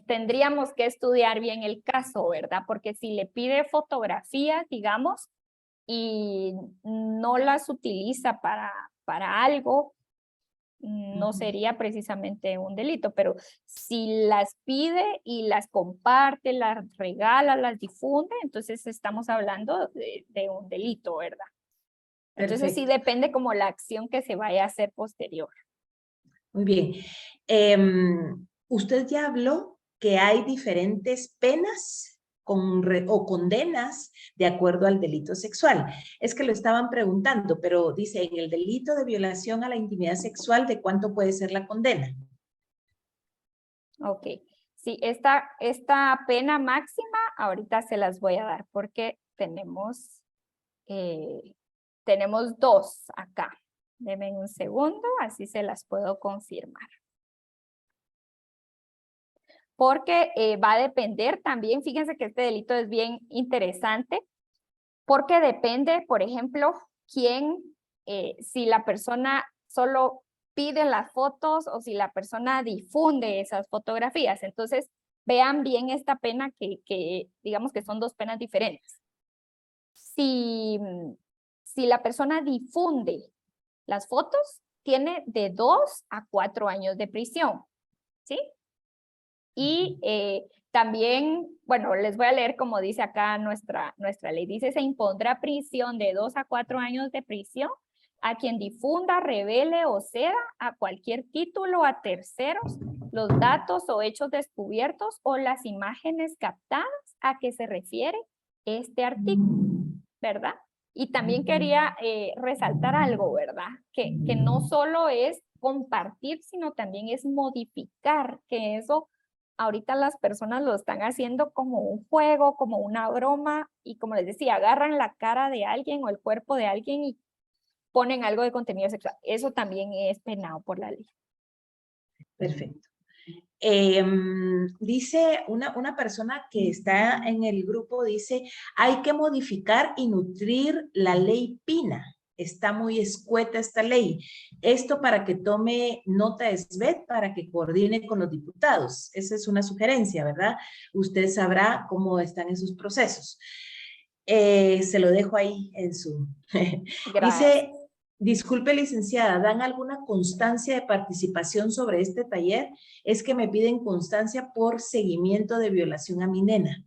tendríamos que estudiar bien el caso, ¿verdad? Porque si le pide fotografías, digamos, y no las utiliza para algo, no sería precisamente un delito, pero si las pide y las comparte, las regala, las difunde, entonces estamos hablando de un delito, ¿verdad? Entonces sí Perfecto. depende como la acción que se vaya a hacer posterior. Muy bien. Usted ya habló que hay diferentes penas o condenas de acuerdo al delito sexual. Es que lo estaban preguntando, pero dice, en el delito de violación a la intimidad sexual, ¿de cuánto puede ser la condena? Ok, sí, esta pena máxima ahorita se las voy a dar porque tenemos dos acá. Denme un segundo, así se las puedo confirmar. Porque va a depender también, fíjense que este delito es bien interesante, porque depende, por ejemplo, si la persona solo pide las fotos o si la persona difunde esas fotografías. Entonces, vean bien esta pena que digamos que son dos penas diferentes. Si la persona difunde las fotos, tiene de 2 a 4 años de prisión, ¿sí? Y también, bueno, les voy a leer como dice acá nuestra ley. Dice, se impondrá prisión de 2 a 4 años de prisión a quien difunda, revele o ceda a cualquier título a terceros los datos o hechos descubiertos o las imágenes captadas a que se refiere este artículo, ¿verdad? Y también quería resaltar algo, ¿verdad? Que no solo es compartir, sino también es modificar, que eso ahorita las personas lo están haciendo como un juego, como una broma, y como les decía, agarran la cara de alguien o el cuerpo de alguien y ponen algo de contenido sexual. Eso también es penado por la ley. Perfecto. Dice una persona que está en el grupo, dice, hay que modificar y nutrir la ley Pina. Está muy escueta esta ley. Esto para que tome nota SBET, para que coordine con los diputados. Esa es una sugerencia, ¿verdad? Usted sabrá cómo están esos procesos. Se lo dejo ahí en su... Dice, disculpe, licenciada, ¿dan alguna constancia de participación sobre este taller? Es que me piden constancia por seguimiento de violación a mi nena.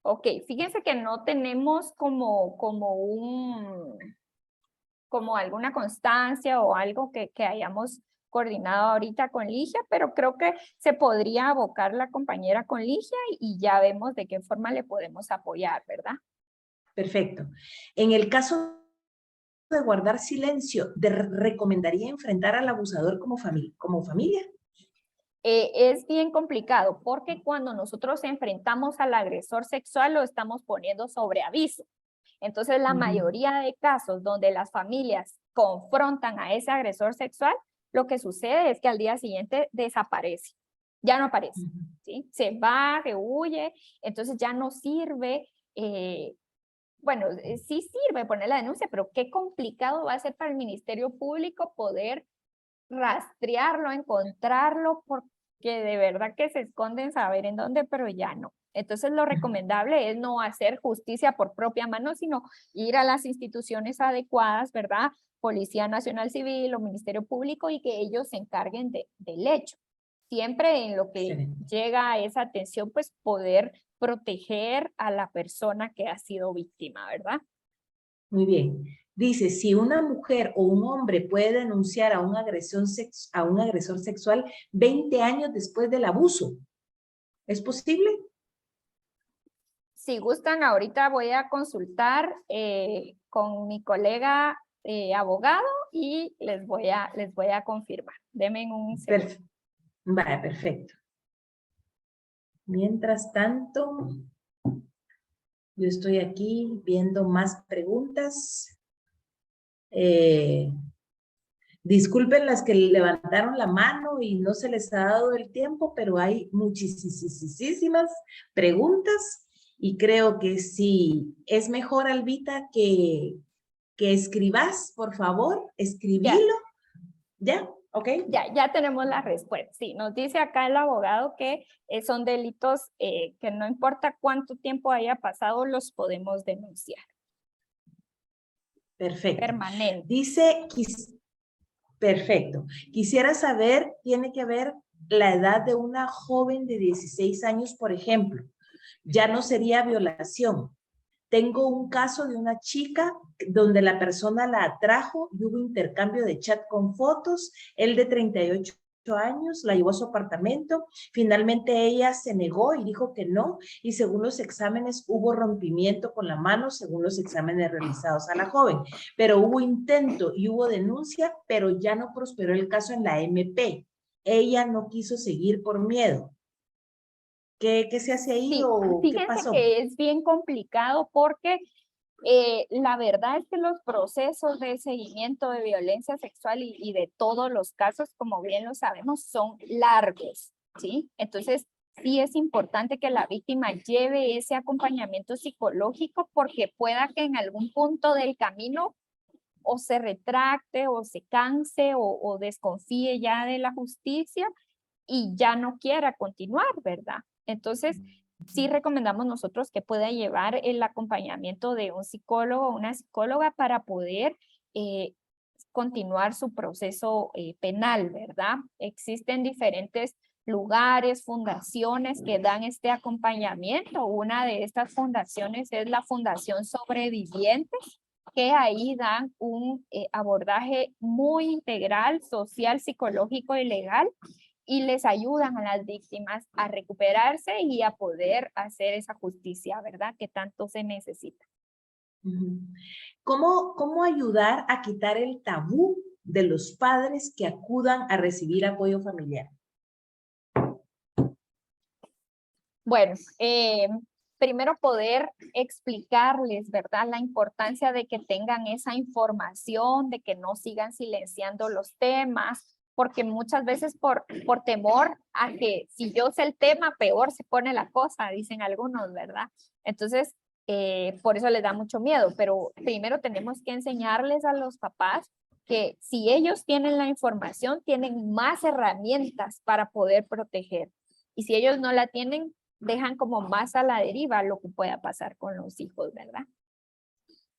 Ok, fíjense que no tenemos como alguna constancia o algo que hayamos coordinado ahorita con Ligia, pero creo que se podría abocar la compañera con Ligia y ya vemos de qué forma le podemos apoyar, ¿verdad? Perfecto. En el caso de guardar silencio, ¿recomendaría enfrentar al abusador como familia? Es bien complicado porque cuando nosotros enfrentamos al agresor sexual lo estamos poniendo sobre aviso. Entonces, la mayoría de casos donde las familias confrontan a ese agresor sexual, lo que sucede es que al día siguiente desaparece, ya no aparece, ¿sí? Se va, se huye, entonces ya no sirve. Bueno, sí sirve poner la denuncia, pero qué complicado va a ser para el Ministerio Público poder rastrearlo, encontrarlo, porque de verdad que se esconden saber en dónde, pero ya no. Entonces lo recomendable es no hacer justicia por propia mano, sino ir a las instituciones adecuadas, ¿verdad? Policía Nacional Civil o Ministerio Público y que ellos se encarguen del hecho. Siempre en lo que llega a esa atención, pues poder proteger a la persona que ha sido víctima, ¿verdad? Muy bien. Dice, si una mujer o un hombre puede denunciar a un agresor sexual 20 años después del abuso, ¿es posible? Si gustan, ahorita voy a consultar con mi colega abogado y les voy a confirmar. Denme un segundo. Vale, perfecto. Mientras tanto, yo estoy aquí viendo más preguntas. Disculpen las que levantaron la mano y no se les ha dado el tiempo, pero hay muchísimas preguntas y creo que sí, es mejor, Albita, que escribas, por favor, escribilo. ¿Ya? ¿Ok? Ya tenemos la respuesta. Sí, nos dice acá el abogado que son delitos que no importa cuánto tiempo haya pasado, los podemos denunciar. Perfecto. Permanente. Dice, perfecto. Quisiera saber, tiene que ver la edad de una joven de 16 años, por ejemplo. Ya no sería violación. Tengo un caso de una chica donde la persona la atrajo y hubo intercambio de chat con fotos. Él de 38 años la llevó a su apartamento. Finalmente ella se negó y dijo que no. Y según los exámenes hubo rompimiento con la mano, según los exámenes realizados a la joven. Pero hubo intento y hubo denuncia, pero ya no prosperó el caso en la MP. Ella no quiso seguir por miedo. ¿Qué se hace ahí sí, o qué fíjense pasó? que es bien complicado porque la verdad es que los procesos de seguimiento de violencia sexual y de todos los casos, como bien lo sabemos, son largos, ¿sí? Entonces, sí es importante que la víctima lleve ese acompañamiento psicológico porque pueda que en algún punto del camino o se retracte o se canse o desconfíe ya de la justicia y ya no quiera continuar, ¿verdad? Entonces, sí recomendamos nosotros que pueda llevar el acompañamiento de un psicólogo o una psicóloga para poder continuar su proceso penal, ¿verdad? Existen diferentes lugares, fundaciones que dan este acompañamiento. Una de estas fundaciones es la Fundación Sobrevivientes, que ahí dan un abordaje muy integral, social, psicológico y legal, y les ayudan a las víctimas a recuperarse y a poder hacer esa justicia, ¿verdad? Que tanto se necesita. ¿Cómo ayudar a quitar el tabú de los padres que acudan a recibir apoyo familiar? Bueno, primero poder explicarles, ¿verdad? La importancia de que tengan esa información, de que no sigan silenciando los temas, porque muchas veces por temor a que si yo sé el tema, peor se pone la cosa, dicen algunos, ¿verdad? Entonces, por eso les da mucho miedo, pero primero tenemos que enseñarles a los papás que si ellos tienen la información, tienen más herramientas para poder proteger. Y si ellos no la tienen, dejan como más a la deriva lo que pueda pasar con los hijos, ¿verdad?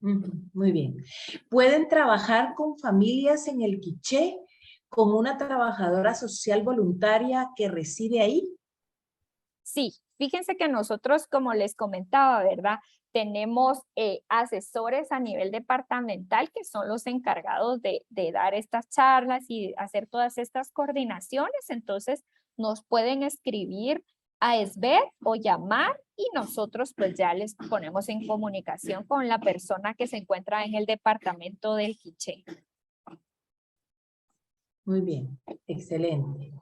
Muy bien. ¿Pueden trabajar con familias en el Quiché con una trabajadora social voluntaria que reside ahí? Sí, fíjense que nosotros, como les comentaba, ¿verdad? Tenemos asesores a nivel departamental que son los encargados de dar estas charlas y hacer todas estas coordinaciones. Entonces, nos pueden escribir a SBED o llamar y nosotros pues ya les ponemos en comunicación con la persona que se encuentra en el departamento del Quiché. Muy bien, excelente.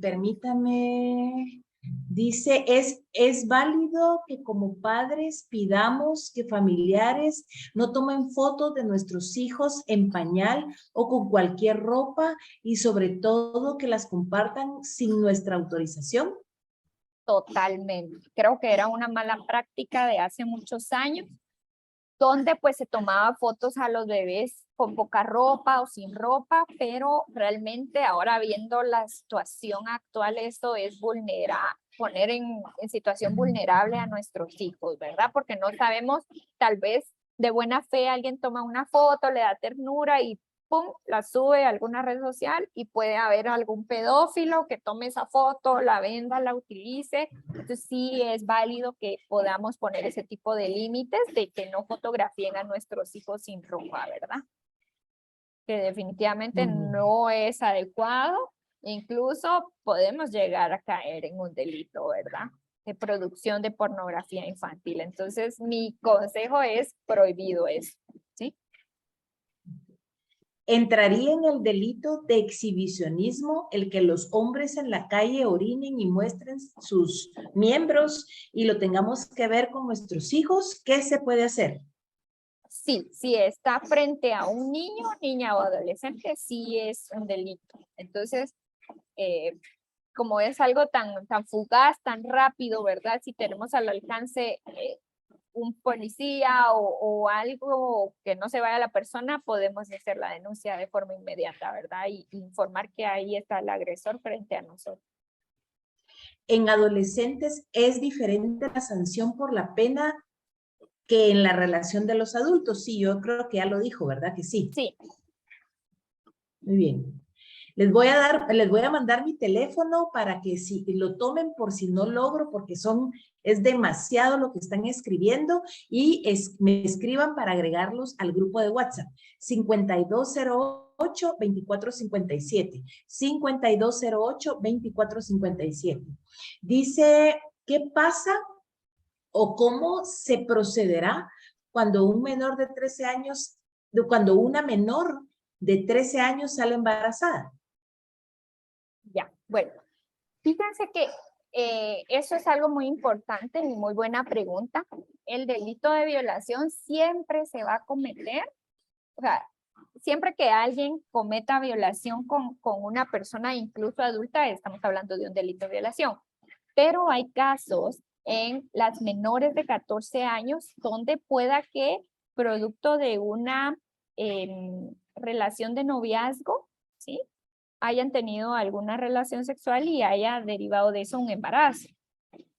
Permítame, dice, ¿es válido que como padres pidamos que familiares no tomen fotos de nuestros hijos en pañal o con cualquier ropa y sobre todo que las compartan sin nuestra autorización? Totalmente. Creo que era una mala práctica de hace muchos años, donde pues se tomaba fotos a los bebés con poca ropa o sin ropa, pero realmente ahora viendo la situación actual, esto es poner en situación vulnerable a nuestros hijos, ¿verdad? Porque no sabemos, tal vez de buena fe alguien toma una foto, le da ternura y pum, la sube a alguna red social y puede haber algún pedófilo que tome esa foto, la venda, la utilice. Entonces sí es válido que podamos poner ese tipo de límites de que no fotografíen a nuestros hijos sin ropa, ¿verdad? Que definitivamente no es adecuado. Incluso podemos llegar a caer en un delito, ¿verdad? De producción de pornografía infantil. Entonces mi consejo es prohibido eso, ¿sí? ¿Entraría en el delito de exhibicionismo el que los hombres en la calle orinen y muestren sus miembros y lo tengamos que ver con nuestros hijos? ¿Qué se puede hacer? Sí, si está frente a un niño, niña o adolescente, sí es un delito. Entonces, como es algo tan fugaz, tan rápido, ¿verdad? Si tenemos al alcance un policía o algo que no se vaya a la persona, podemos hacer la denuncia de forma inmediata, ¿verdad? Y informar que ahí está el agresor frente a nosotros. En adolescentes es diferente la sanción por la pena que en la relación de los adultos. Sí, yo creo que ya lo dijo, ¿verdad? Que sí. Sí. Muy bien. Les voy a mandar mi teléfono para que si lo tomen por si no logro, porque es demasiado lo que están escribiendo y me escriban para agregarlos al grupo de WhatsApp. 5208-2457. 5208-2457. Dice, ¿qué pasa o cómo se procederá cuando un menor de 13 años, cuando una menor de 13 años sale embarazada? Ya, bueno, fíjense que eso es algo muy importante y muy buena pregunta. El delito de violación siempre se va a cometer, o sea, siempre que alguien cometa violación con una persona, incluso adulta, estamos hablando de un delito de violación. Pero hay casos en las menores de 14 años donde pueda que producto de una relación de noviazgo, ¿sí? Hayan tenido alguna relación sexual y haya derivado de eso un embarazo.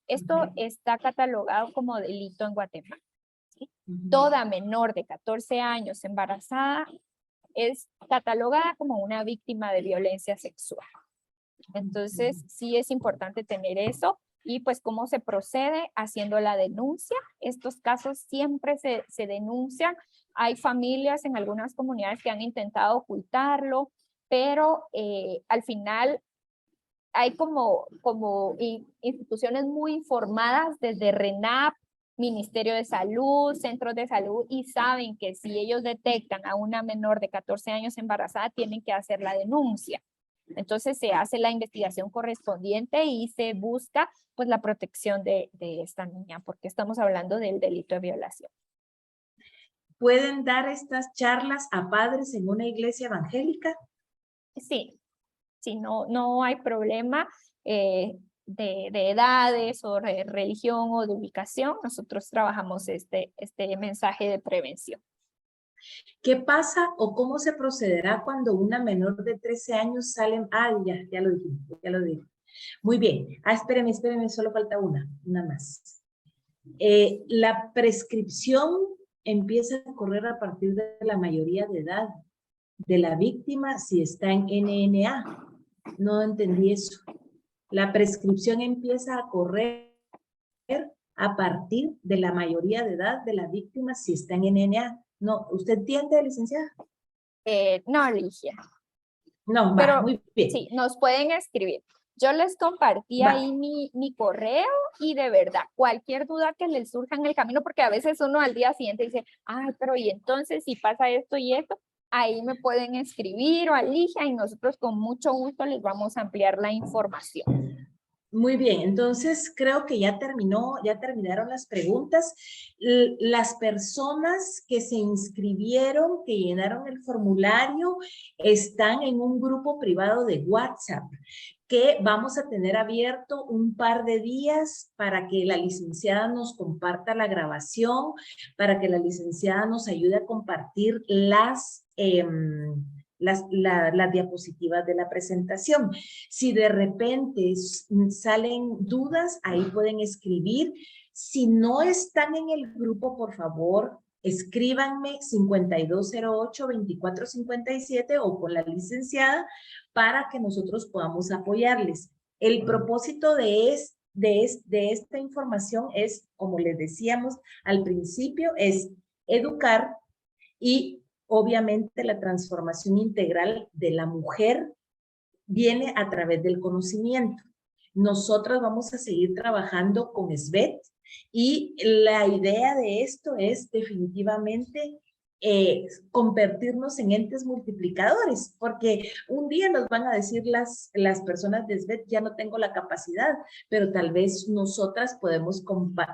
Esto está catalogado como delito en Guatemala, ¿sí? Toda menor de 14 años embarazada es catalogada como una víctima de violencia sexual. Entonces, sí es importante tener eso. y pues cómo se procede haciendo la denuncia. Estos casos siempre se denuncian. Hay familias en algunas comunidades que han intentado ocultarlo, pero al final hay como instituciones muy informadas desde RENAP, Ministerio de Salud, centros de salud, y saben que si ellos detectan a una menor de 14 años embarazada, tienen que hacer la denuncia. Entonces se hace la investigación correspondiente y se busca pues la protección de esta niña, porque estamos hablando del delito de violación. ¿Pueden dar estas charlas a padres en una iglesia evangélica? Sí, sí, no hay problema de edades o de religión o de ubicación. Nosotros trabajamos este mensaje de prevención. ¿Qué pasa o cómo se procederá cuando una menor de 13 años sale? Ya lo dije, ya lo dije. Muy bien. Espérenme, solo falta una más. La prescripción empieza a correr a partir de la mayoría de edad de la víctima si está en NNA. No entendí eso. La prescripción empieza a correr a partir de la mayoría de edad de la víctima si está en NNA. No, ¿usted entiende, licenciada? No, Ligia. No, pero muy bien. Sí, nos pueden escribir. Yo les compartí ahí mi correo y de verdad, cualquier duda que les surja en el camino, porque a veces uno al día siguiente dice, ay, pero y entonces si pasa esto y esto, ahí me pueden escribir o a Ligia y nosotros con mucho gusto les vamos a ampliar la información. Muy bien, entonces creo que ya terminaron las preguntas. Las personas que se inscribieron, que llenaron el formulario, están en un grupo privado de WhatsApp que vamos a tener abierto un par de días para que la licenciada nos comparta la grabación, para que la licenciada nos ayude a compartir las diapositivas de la presentación. Si de repente salen dudas, ahí pueden escribir. Si no están en el grupo, por favor, escríbanme 5208-2457 o con la licenciada para que nosotros podamos apoyarles. El propósito de esta información es, como les decíamos al principio, es educar y obviamente la transformación integral de la mujer viene a través del conocimiento. Nosotras vamos a seguir trabajando con SBET y la idea de esto es definitivamente convertirnos en entes multiplicadores, porque un día nos van a decir las personas de SBET, ya no tengo la capacidad, pero tal vez nosotras podemos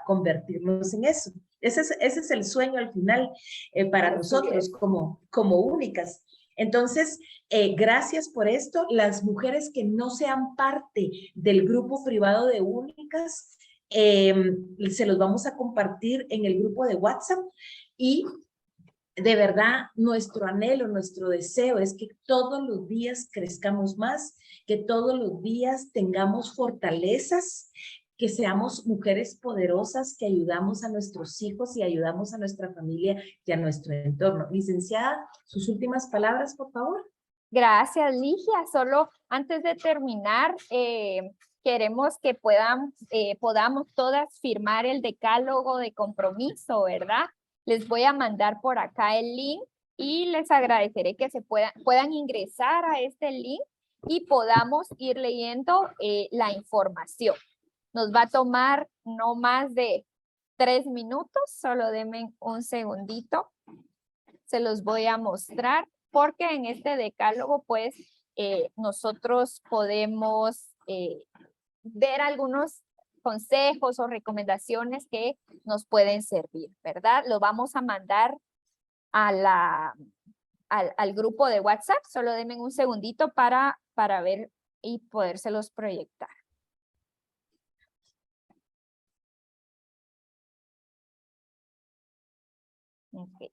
convertirnos en eso. Ese es el sueño al final para nosotros como únicas. Entonces, gracias por esto. Las mujeres que no sean parte del grupo privado de únicas, se los vamos a compartir en el grupo de WhatsApp y de verdad nuestro anhelo, nuestro deseo es que todos los días crezcamos más, que todos los días tengamos fortalezas, que seamos mujeres poderosas, que ayudamos a nuestros hijos y ayudamos a nuestra familia y a nuestro entorno. Licenciada, sus últimas palabras, por favor. Gracias, Ligia. Solo antes de terminar, queremos que podamos todas firmar el decálogo de compromiso, ¿verdad? Les voy a mandar por acá el link y les agradeceré que puedan ingresar a este link y podamos ir leyendo la información. Nos va a tomar no más de 3 minutos, solo denme un segundito. Se los voy a mostrar porque en este decálogo pues nosotros podemos ver algunos consejos o recomendaciones que nos pueden servir, ¿verdad? Lo vamos a mandar a al grupo de WhatsApp. Solo denme un segundito para ver y podérselos proyectar. Okay.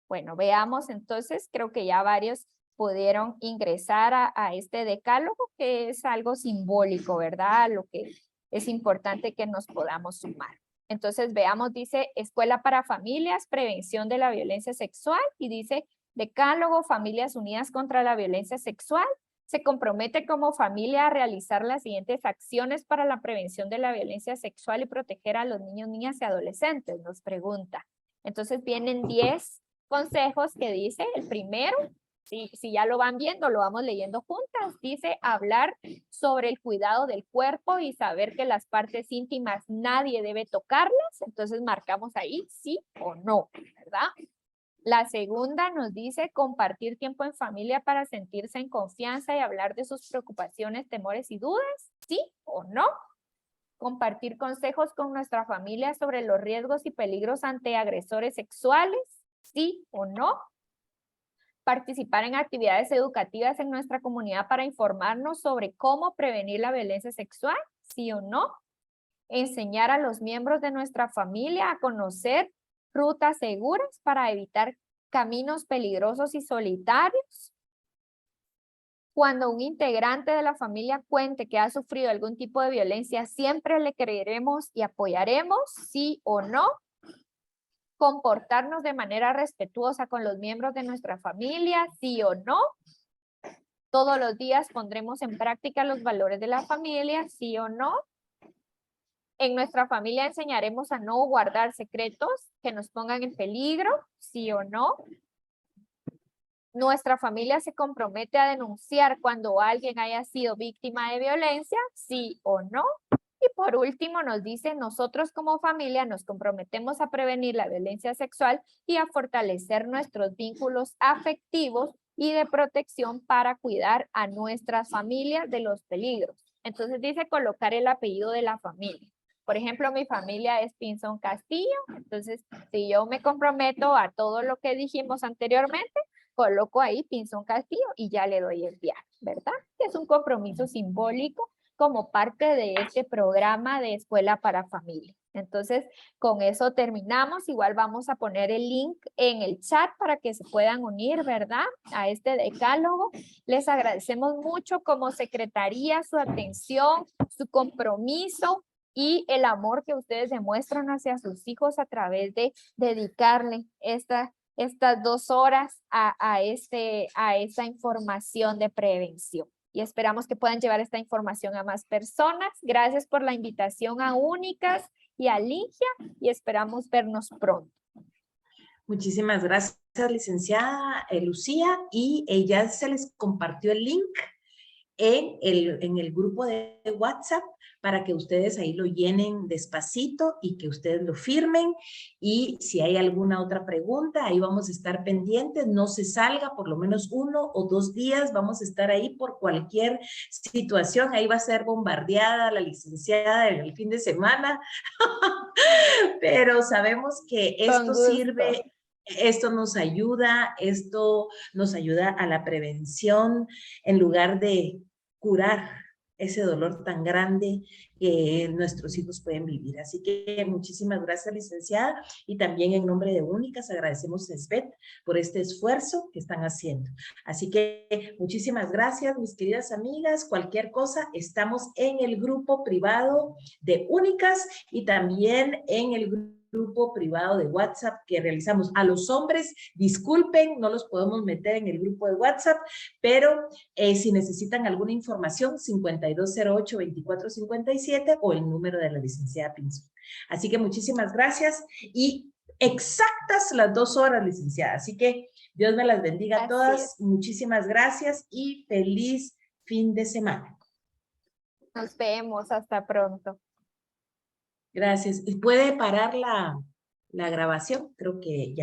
Bueno, veamos entonces, creo que ya varios pudieron ingresar a este decálogo, que es algo simbólico, ¿verdad? Lo que es importante que nos podamos sumar. Entonces veamos, dice Escuela para Familias, Prevención de la Violencia Sexual, y dice Decálogo, Familias Unidas contra la Violencia Sexual, se compromete como familia a realizar las siguientes acciones para la prevención de la violencia sexual y proteger a los niños, niñas y adolescentes? Nos pregunta. Entonces vienen 10 consejos que dice, el primero, si ya lo van viendo, lo vamos leyendo juntas, dice hablar sobre el cuidado del cuerpo y saber que las partes íntimas nadie debe tocarlas, entonces marcamos ahí sí o no, ¿verdad? La segunda nos dice compartir tiempo en familia para sentirse en confianza y hablar de sus preocupaciones, temores y dudas, ¿sí o no? Compartir consejos con nuestra familia sobre los riesgos y peligros ante agresores sexuales, ¿sí o no? Participar en actividades educativas en nuestra comunidad para informarnos sobre cómo prevenir la violencia sexual, ¿sí o no? Enseñar a los miembros de nuestra familia a conocer rutas seguras para evitar caminos peligrosos y solitarios. Cuando un integrante de la familia cuente que ha sufrido algún tipo de violencia, siempre le creeremos y apoyaremos, ¿sí o no? Comportarnos de manera respetuosa con los miembros de nuestra familia, ¿sí o no? Todos los días pondremos en práctica los valores de la familia, ¿sí o no? En nuestra familia enseñaremos a no guardar secretos que nos pongan en peligro, ¿sí o no? Nuestra familia se compromete a denunciar cuando alguien haya sido víctima de violencia, ¿sí o no? Y por último nos dice, nosotros como familia nos comprometemos a prevenir la violencia sexual y a fortalecer nuestros vínculos afectivos y de protección para cuidar a nuestras familias de los peligros. Entonces dice colocar el apellido de la familia. Por ejemplo, mi familia es Pinzón Castillo, entonces si yo me comprometo a todo lo que dijimos anteriormente, coloco ahí Pinzón Castillo y ya le doy enviar, ¿verdad? Es un compromiso simbólico como parte de este programa de Escuela para Familia. Entonces, con eso terminamos. Igual vamos a poner el link en el chat para que se puedan unir, ¿verdad? A este decálogo. Les agradecemos mucho como secretaría su atención, su compromiso y el amor que ustedes demuestran hacia sus hijos a través de dedicarle estas 2 horas a esta información de prevención. Y esperamos que puedan llevar esta información a más personas. Gracias por la invitación a Únicas y a Ligia y esperamos vernos pronto. Muchísimas gracias, licenciada Lucía, y ya se les compartió el link en el grupo de WhatsApp para que ustedes ahí lo llenen despacito y que ustedes lo firmen. Y si hay alguna otra pregunta, ahí vamos a estar pendientes. No se salga, por lo menos 1 o 2 días vamos a estar ahí por cualquier situación. Ahí va a ser bombardeada la licenciada en el fin de semana, pero sabemos que esto sirve. Esto nos ayuda a la prevención en lugar de curar ese dolor tan grande que nuestros hijos pueden vivir. Así que muchísimas gracias, licenciada, y también en nombre de Únicas agradecemos a SBET por este esfuerzo que están haciendo. Así que muchísimas gracias, mis queridas amigas. Cualquier cosa, estamos en el grupo privado de Únicas y también en el grupo privado de WhatsApp que realizamos. A los hombres, disculpen, no los podemos meter en el grupo de WhatsApp, pero si necesitan alguna información, 5208-2457 o el número de la licenciada Pinzón. Así que muchísimas gracias y exactas las 2 horas, licenciada. Así que Dios me las bendiga a todas. Muchísimas gracias y feliz fin de semana. Nos vemos, hasta pronto. Gracias. ¿Puede parar la grabación? Creo que ya.